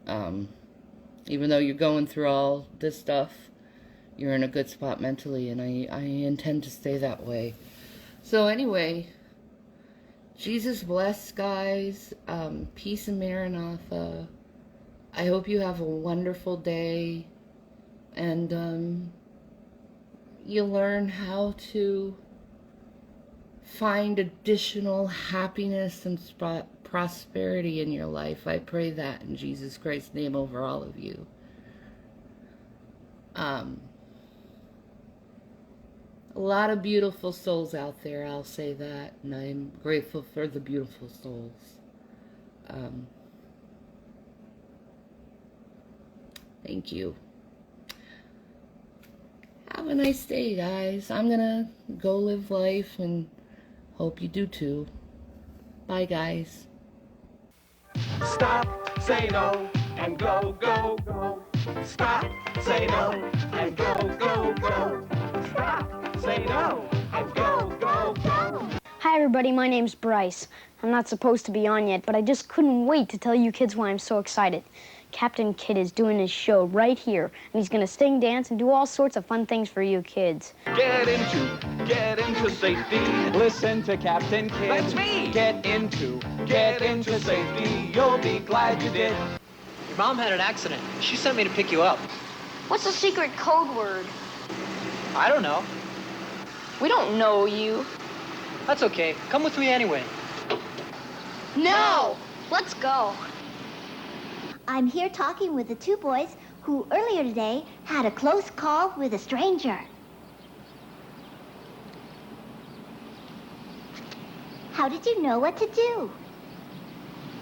Even though you're going through all this stuff, you're in a good spot mentally, and I intend to stay that way. So anyway, Jesus bless, guys. Peace and Maranatha. I hope you have a wonderful day, and you learn how to find additional happiness and prosperity in your life. I pray that in Jesus Christ's name over all of you. A lot of beautiful souls out there, I'll say that, and I'm grateful for the beautiful souls. Thank you. Have a nice day, guys. I'm gonna go live life and hope you do too. Bye, guys. Stop, say no, and go, go, go. Stop, say no, and go, go, go. Stop, say no, and go, go, go. Hi everybody, my name's Bryce. I'm not supposed to be on yet, but I just couldn't wait to tell you kids why I'm so excited. Captain Kidd is doing his show right here, and he's gonna sing, dance, and do all sorts of fun things for you kids. Get into safety. Listen to Captain Kidd. That's me. Get into safety. You'll be glad you did. Your mom had an accident. She sent me to pick you up. What's the secret code word? I don't know. We don't know you. That's okay. Come with me anyway. No! Let's go. I'm here talking with the two boys who earlier today had a close call with a stranger. How did you know what to do?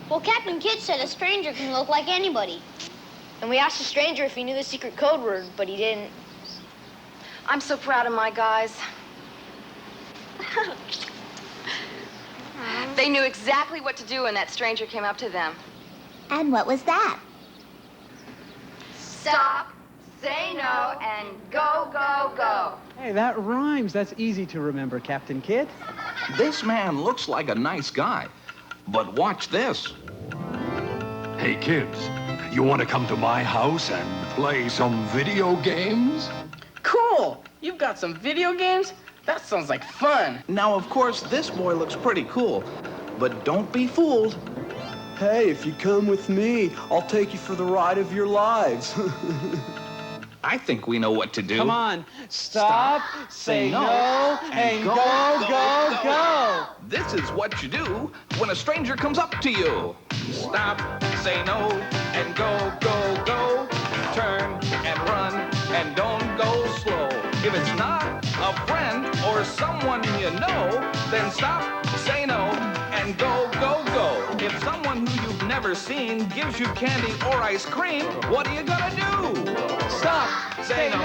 Well, Captain Kidd said a stranger can look like anybody. And we asked the stranger if he knew the secret code word, but he didn't. I'm so proud of my guys. They knew exactly what to do when that stranger came up to them. And what was that? Stop, say no, and go, go, go. Hey, that rhymes. That's easy to remember, Captain Kidd. This man looks like a nice guy, but watch this. Hey, kids, you want to come to my house and play some video games? Cool! You've got some video games? That sounds like fun. Now, of course, this boy looks pretty cool, but don't be fooled. Hey, if you come with me, I'll take you for the ride of your lives. I think we know what to do. Come on. Stop, say no, and go, go, go. This is what you do when a stranger comes up to you. Stop, say no, and go, go, go. Turn and run, and don't go slow. If it's not a friend or someone you know, then stop, say no, and go, go, go. If someone who you've never seen gives you candy or ice cream, what are you gonna do? Stop, say no,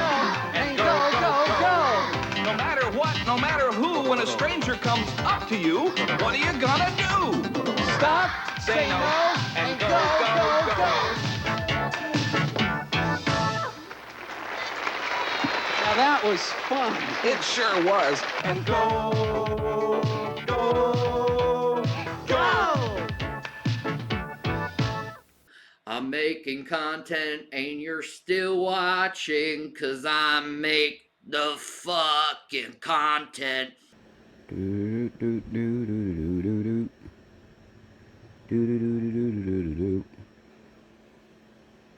and go, go, go. No matter what, no matter who, when a stranger comes up to you, what are you gonna do? Stop, say no, and go, go, go. Now that was fun. It sure was. And go, go, go. I'm making content and you're still watching 'cause I make the fucking content.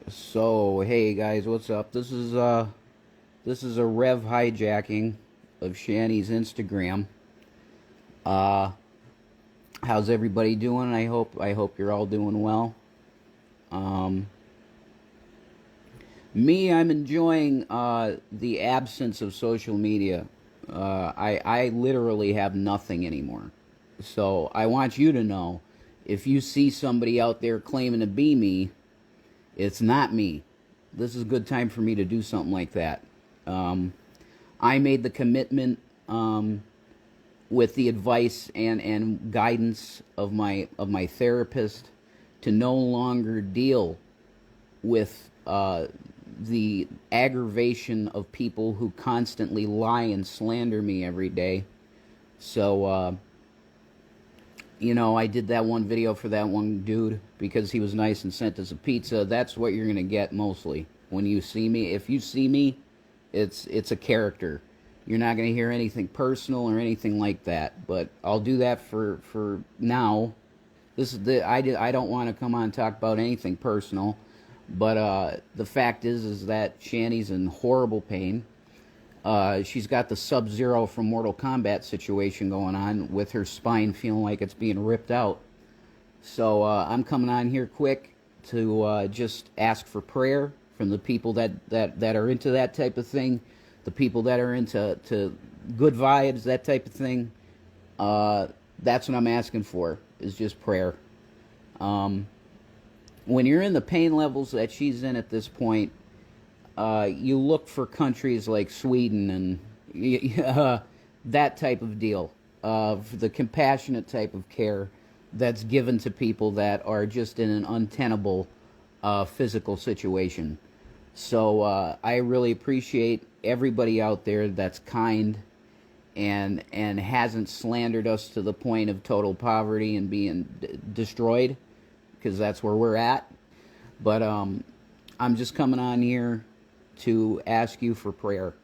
So, hey guys, what's up? This is a Rev hijacking of Shanny's Instagram. How's everybody doing? I hope you're all doing well. I'm enjoying the absence of social media. I literally have nothing anymore. So I want you to know, if you see somebody out there claiming to be me, it's not me. This is a good time for me to do something like that. I made the commitment with the advice and guidance of my therapist to no longer deal with the aggravation of people who constantly lie and slander me every day. So, I did that one video for that one dude because he was nice and sent us a pizza. That's what you're going to get mostly when you see me. If you see me, it's a character. You're not going to hear anything personal or anything like that. But I'll do that for now. I don't want to come on and talk about anything personal. But the fact is that Shanny's in horrible pain. She's got the Sub-Zero from Mortal Kombat situation going on with her spine feeling like it's being ripped out. So I'm coming on here quick to just ask for prayer from the people that are into that type of thing, the people that are into good vibes, that type of thing. That's what I'm asking for, is just prayer. When you're in the pain levels that she's in at this point, you look for countries like Sweden and that type of deal, of the compassionate type of care that's given to people that are just in an untenable physical situation. So I really appreciate everybody out there that's kind and hasn't slandered us to the point of total poverty and being destroyed, because that's where we're at. But I'm just coming on here to ask you for prayer,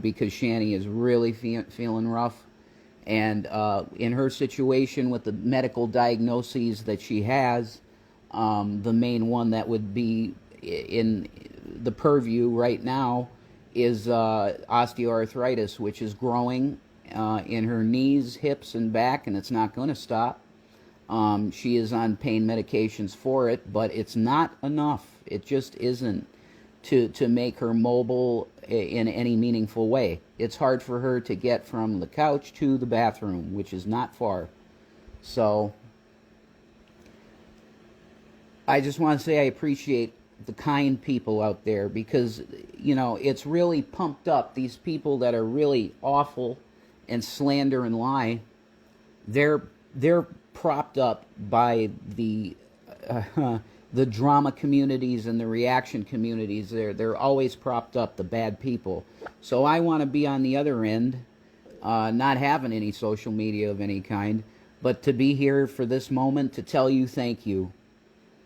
because Shanny is really feeling rough, and in her situation with the medical diagnoses that she has, the main one that would be in the purview right now is osteoarthritis, which is growing in her knees, hips, and back, and it's not going to stop. She is on pain medications for it, but it's not enough. It just isn't to make her mobile in any meaningful way. It's hard for her to get from the couch to the bathroom, which is not far. So I just want to say I appreciate the kind people out there, because, you know, it's really pumped up. These people that are really awful and slander and lie, they're propped up by the drama communities and the reaction communities. They're always propped up, the bad people. So I want to be on the other end, not having any social media of any kind, but to be here for this moment to tell you thank you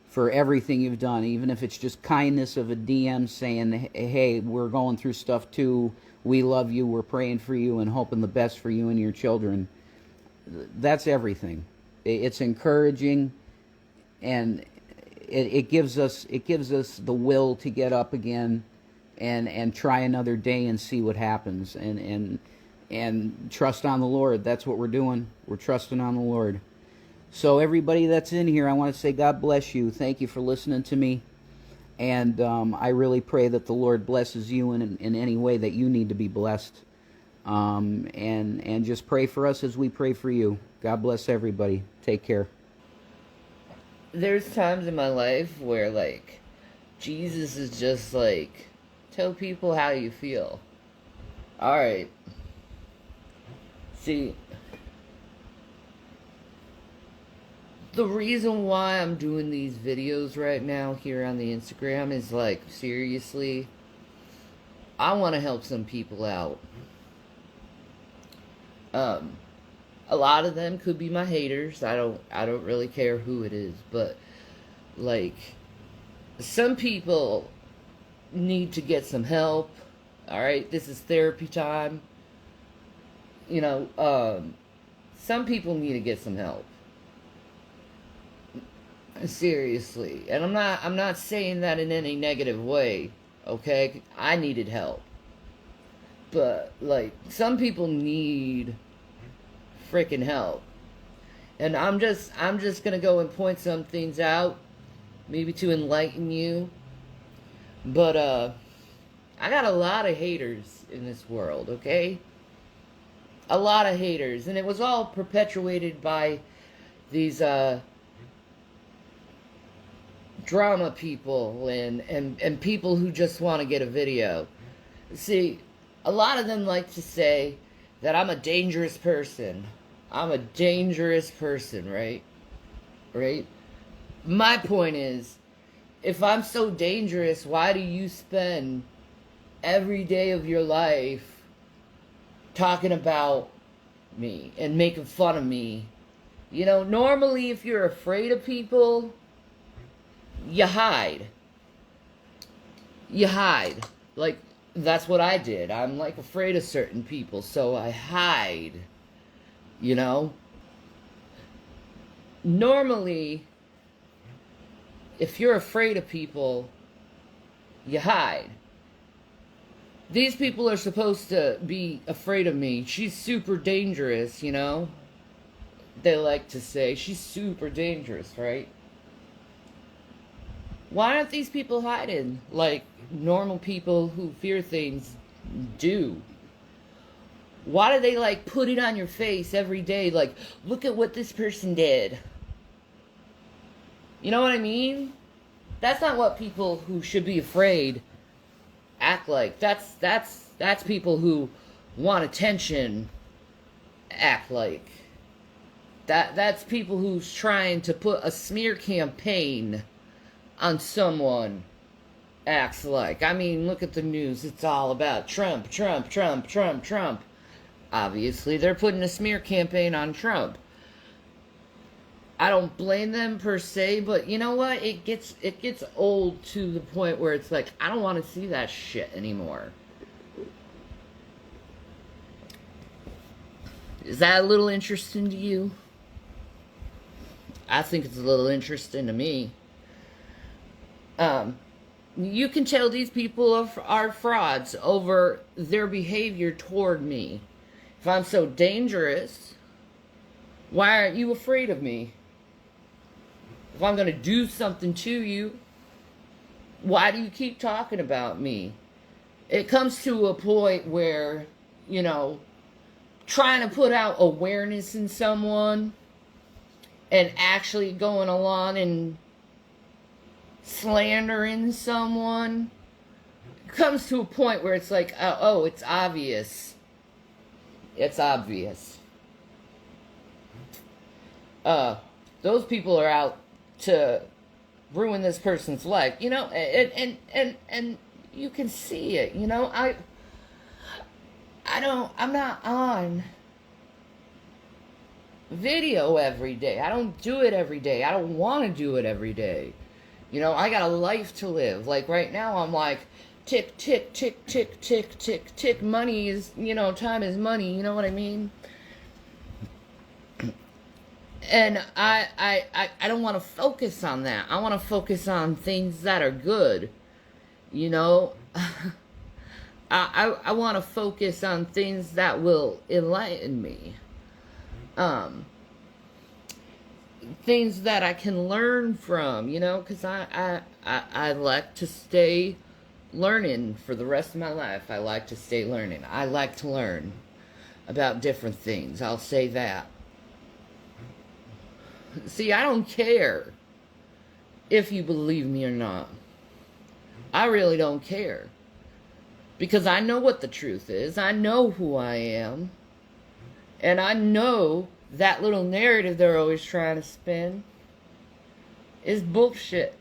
for everything you've done, even if it's just kindness of a DM saying, hey, we're going through stuff too, we love you, we're praying for you and hoping the best for you and your children. That's everything. It's encouraging, and it gives us the will to get up again and try another day and see what happens, and trust on the Lord. That's what we're doing. We're trusting on the Lord. So everybody that's in here, I want to say God bless you. Thank you for listening to me. And I really pray that the Lord blesses you in any way that you need to be blessed. And just pray for us as we pray for you. God bless everybody. Take care. There's times in my life where, like, Jesus is just like, tell people how you feel. Alright. See, the reason why I'm doing these videos right now here on the Instagram is, like, seriously, I want to help some people out. A lot of them could be my haters. I don't really care who it is, but, like, some people need to get some help. Alright, this is therapy time. You know, some people need to get some help. Seriously. And I'm not saying that in any negative way, okay? I needed help. But, like, some people need freaking help. And I'm just gonna go and point some things out, maybe to enlighten you. But I got a lot of haters in this world, okay? A lot of haters, and it was all perpetuated by these drama people and people who just want to get a video. See, a lot of them like to say that I'm a dangerous person. I'm a dangerous person, right? Right? My point is, if I'm so dangerous, why do you spend every day of your life talking about me and making fun of me? You know, normally if you're afraid of people, you hide. You hide. Like, that's what I did. I'm, like, afraid of certain people, so I hide. You know? Normally, if you're afraid of people, you hide. These people are supposed to be afraid of me. She's super dangerous, you know? They like to say, she's super dangerous, right? Why aren't these people hiding like normal people who fear things do? Why do they like put it on your face every day? Like, look at what this person did. You know what I mean? That's not what people who should be afraid act like. That's people who want attention act like. That's people who's trying to put a smear campaign on someone acts like. I mean, look at the news. It's all about Trump, Trump, Trump, Trump, Trump. Obviously, they're putting a smear campaign on Trump. I don't blame them per se, but you know what? It gets old to the point where it's like, I don't want to see that shit anymore. Is that a little interesting to you? I think it's a little interesting to me. You can tell these people are frauds over their behavior toward me. If I'm so dangerous, why aren't you afraid of me? If I'm going to do something to you, why do you keep talking about me? It comes to a point where, you know, trying to put out awareness in someone and actually going along and slandering someone comes to a point where it's like, oh, it's obvious. It's obvious. Those people are out to ruin this person's life, you know, and you can see it, you know. I'm not on video every day. I don't do it every day. I don't want to do it every day. You know, I got a life to live. Like right now, I'm like, tick, tick, tick, tick, tick, tick, tick. Money is, you know, time is money. You know what I mean? And I don't want to focus on that. I want to focus on things that are good. You know, I want to focus on things that will enlighten me. Things that I can learn from, you know, because I like to stay learning for the rest of my life. I like to stay learning. I like to learn about different things. I'll say that. See, I don't care if you believe me or not. I really don't care. Because I know what the truth is. I know who I am. And I know that little narrative they're always trying to spin is bullshit.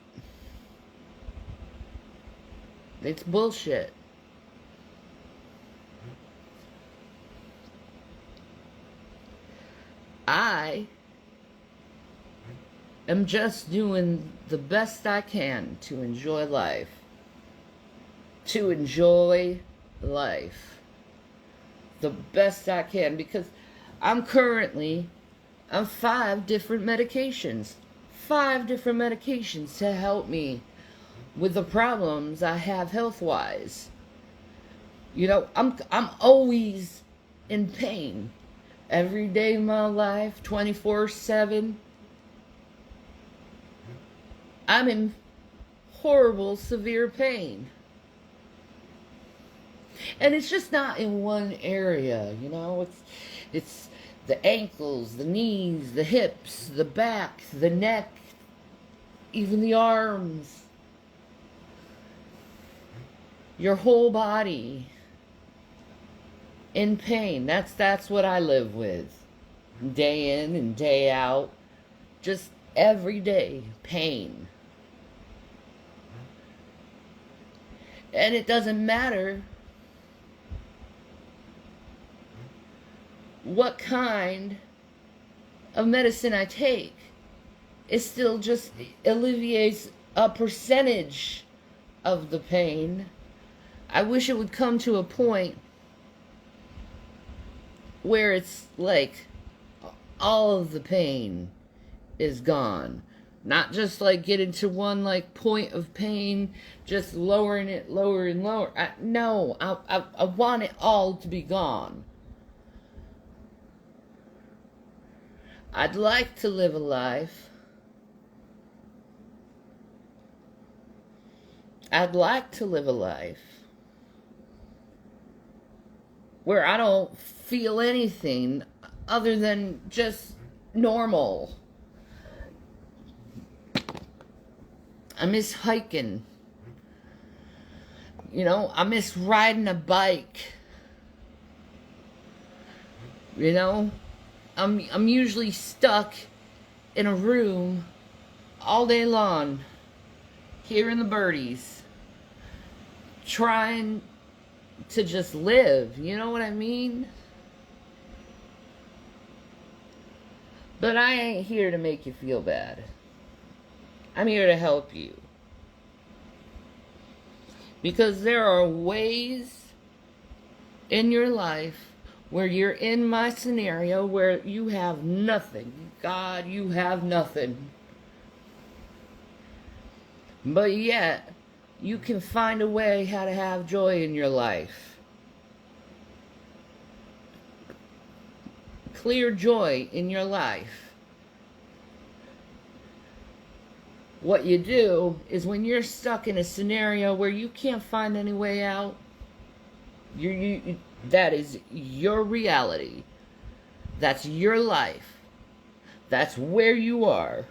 It's bullshit. I am just doing the best I can to enjoy life. To enjoy life. The best I can, because I'm currently on 5 different medications. 5 different medications to help me with the problems I have health-wise. You know, I'm always in pain. Every day of my life, 24/7. I'm in horrible, severe pain. And it's just not in one area, you know. It's the ankles, the knees, the hips, the back, the neck, even the arms. Your whole body in pain. That's what I live with. Day in and day out. Just every day, pain. And it doesn't matter what kind of medicine I take. It still just alleviates a percentage of the pain. I wish it would come to a point where it's like all of the pain is gone. Not just like get into one like point of pain, just lowering it lower and lower. No, I want it all to be gone. I'd like to live a life. I'd like to live a life where I don't feel anything other than just normal. I miss hiking. You know, I miss riding a bike. You know, I'm usually stuck in a room all day long, hearing the birdies, trying to just live, you know what I mean? But I ain't here to make you feel bad. I'm here to help you. Because there are ways in your life where you're in my scenario where you have nothing. God, you have nothing. But yet, you can find a way how to have joy in your life. Clear joy in your life. What you do is when you're stuck in a scenario where you can't find any way out, that is your reality. That's your life. That's where you are.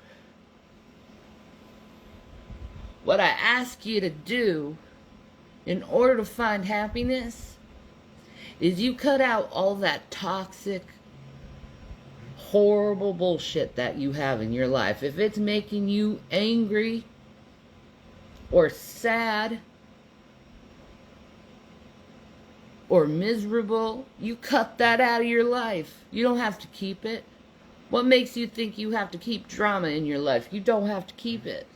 What I ask you to do in order to find happiness is you cut out all that toxic, horrible bullshit that you have in your life. If it's making you angry or sad or miserable, you cut that out of your life. You don't have to keep it. What makes you think you have to keep drama in your life? You don't have to keep it.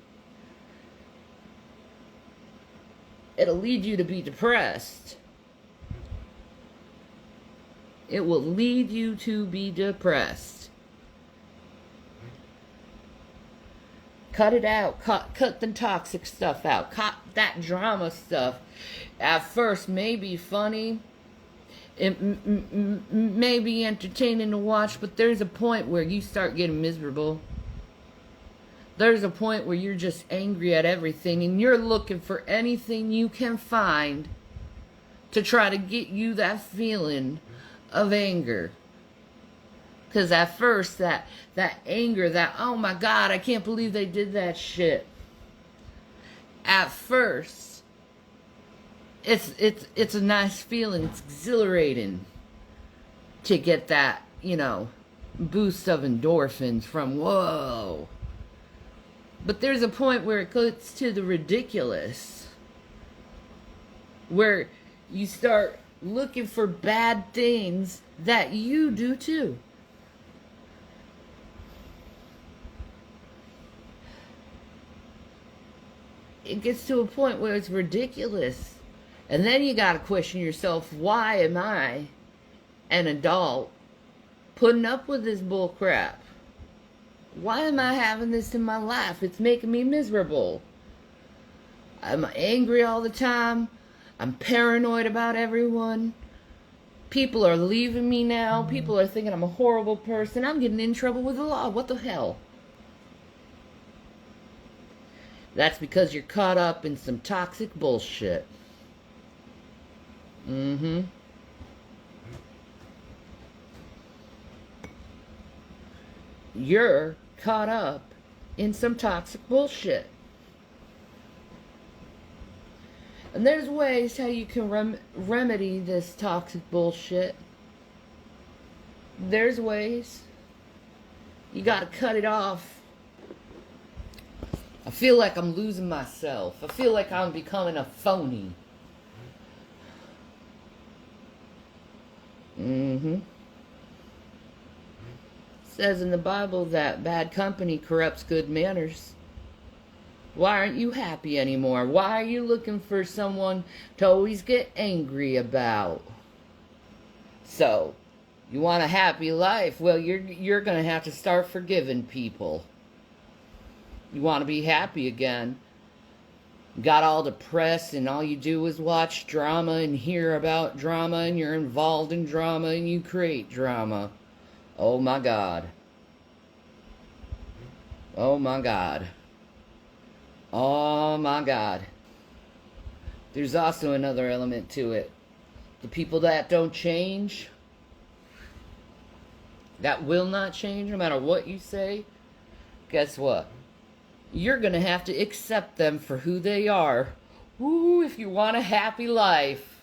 It'll lead you to be depressed. It will lead you to be depressed. Cut it out. Cut the toxic stuff out. Cut that drama stuff. At first, may be funny. It may be entertaining to watch, but there's a point where you start getting miserable. There's a point where you're just angry at everything, and you're looking for anything you can find to try to get you that feeling of anger. Because at first, that anger, that, oh my God, I can't believe they did that shit. At first, it's a nice feeling. It's exhilarating to get that, you know, boost of endorphins from, whoa. But there's a point where it gets to the ridiculous. Where you start looking for bad things that you do too. It gets to a point where it's ridiculous. And then you gotta question yourself, why am I, an adult, putting up with this bull crap? Why am I having this in my life? It's making me miserable. I'm angry all the time. I'm paranoid about everyone. People are leaving me now. People are thinking I'm a horrible person. I'm getting in trouble with the law. What the hell? That's because you're caught up in some toxic bullshit. You're caught up in some toxic bullshit. And there's ways how you can remedy this toxic bullshit. There's ways. You gotta cut it off. I feel like I'm losing myself. I feel like I'm becoming a phony. Says in the Bible that bad company corrupts good manners. Why aren't you happy anymore? Why are you looking for someone to always get angry about? So, you want a happy life? Well, you're going to have to start forgiving people. You want to be happy again. You got all depressed and all you do is watch drama and hear about drama and you're involved in drama and you create drama. Oh my God. Oh my God. Oh my God. There's also another element to it. The people that don't change, that will not change no matter what you say, guess what? You're going to have to accept them for who they are. Ooh, if you want a happy life,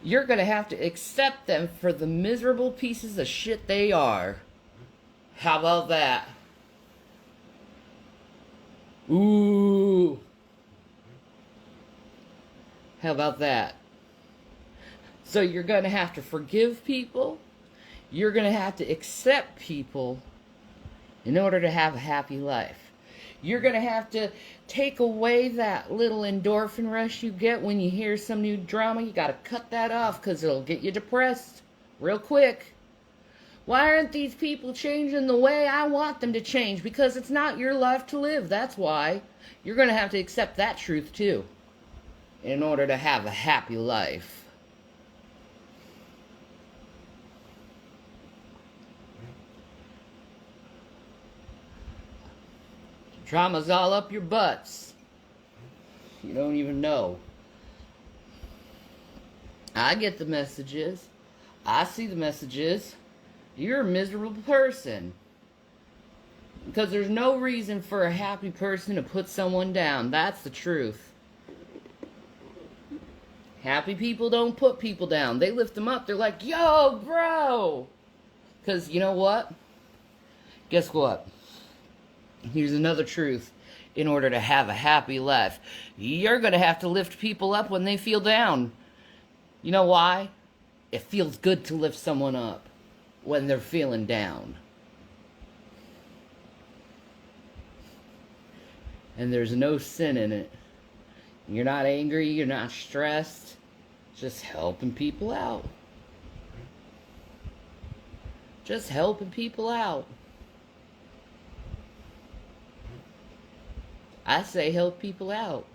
you're going to have to accept them for the miserable pieces of shit they are. How about that? Ooh. How about that? So you're going to have to forgive people. You're going to have to accept people in order to have a happy life. You're going to have to take away that little endorphin rush you get when you hear some new drama. You got to cut that off because it'll get you depressed real quick. Why aren't these people changing the way I want them to change? Because it's not your life to live. That's why. You're going to have to accept that truth too in order to have a happy life. Drama's all up your butts. You don't even know. I get the messages. I see the messages. You're a miserable person. Because there's no reason for a happy person to put someone down. That's the truth. Happy people don't put people down. They lift them up. They're like, yo, bro. Because you know what? Guess what? Here's another truth. In order to have a happy life, you're going to have to lift people up when they feel down. You know why? It feels good to lift someone up when they're feeling down. And there's no sin in it. You're not angry, you're not stressed. Just helping people out. Just helping people out. I say help people out.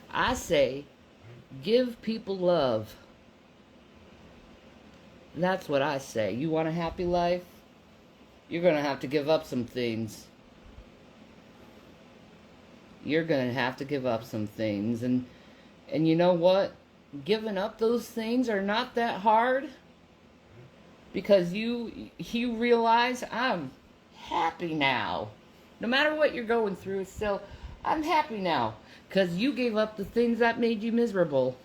I say give people love. That's what I say. You want a happy life? You're going to have to give up some things. You're going to have to give up some things. And you know what? Giving up those things are not that hard. Because you realize I'm happy now. No matter what you're going through, still, I'm happy now. Because you gave up the things that made you miserable.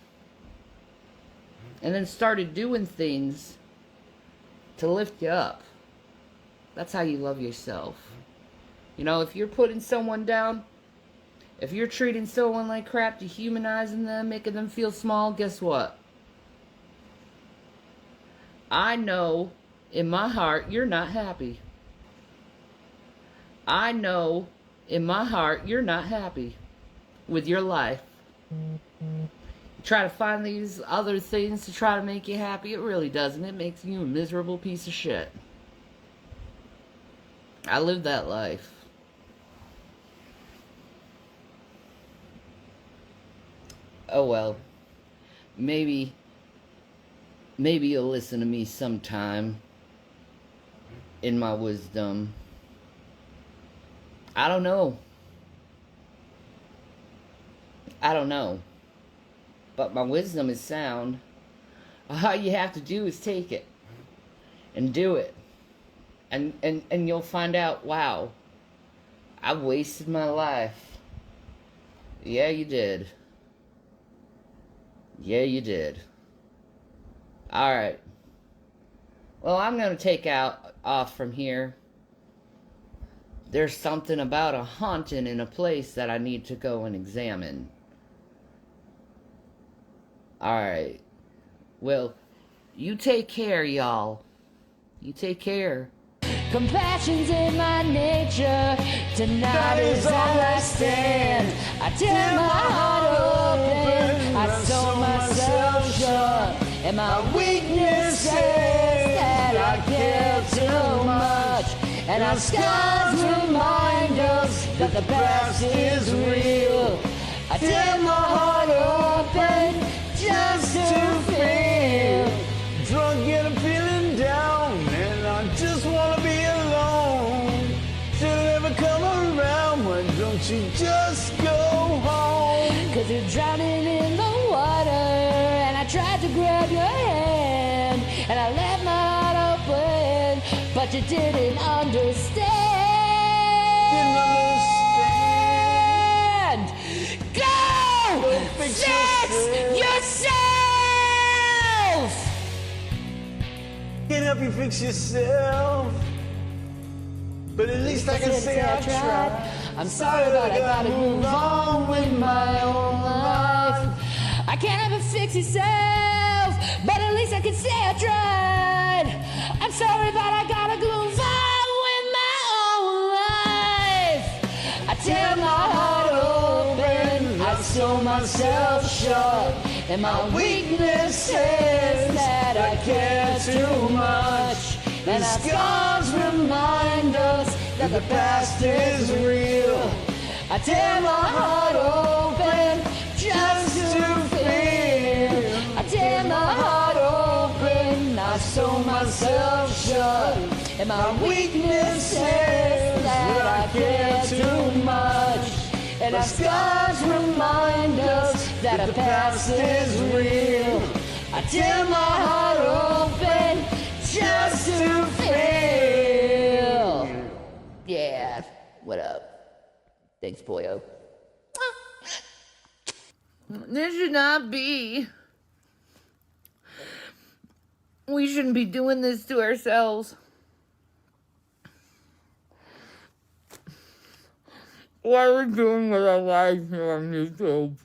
And then started doing things to lift you up. That's how you love yourself. You know, if you're putting someone down, if you're treating someone like crap, dehumanizing them, making them feel small, guess what? I know in my heart you're not happy. I know in my heart you're not happy with your life. You try to find these other things to try to make you happy. It really doesn't. It makes you a miserable piece of shit. I lived that life. Oh well. Maybe you'll listen to me sometime in my wisdom. I don't know. I don't know. But my wisdom is sound. All you have to do is take it. And do it. And you'll find out, wow, I wasted my life. Yeah, you did. Yeah, you did. Alright. Well, I'm going to take off from here. There's something about a haunting in a place that I need to go and examine. Alright. Well, you take care, y'all. You take care. Compassion's in my nature. Tonight is all I stand. I tear my heart open. I sew myself shut. And my weakness says that I care too much. and our scars remind us that the past is real. I tear my heart open just to feel. Drunk and I'm feeling down, and I just wanna be alone. She'll never come around, why don't you just go home? Cause you're drowning in the water, and I tried to grab your hand, and I left my heart open, but you didn't understand. Go fix yourself! Can't help you fix yourself, but at least I can say I tried. I'm sorry, but I gotta move on with my own life. I can't have it fix yourself, but at least I can say I tried. I'm sorry, but I gotta move on with my own life. I tear my heart open, I sew myself shut, and my weakness is that I care too much. And our scars remind us that the past is real. I tear my heart open just to feel. I tear my heart open, I sew myself shut, and my weakness is that I care too much. And our scars remind us that the past is real. I tear my heart open just to feel. Yeah, what up? Thanks, boyo. This should not be. We shouldn't be doing this to ourselves. Why are we doing with our lives here on YouTube?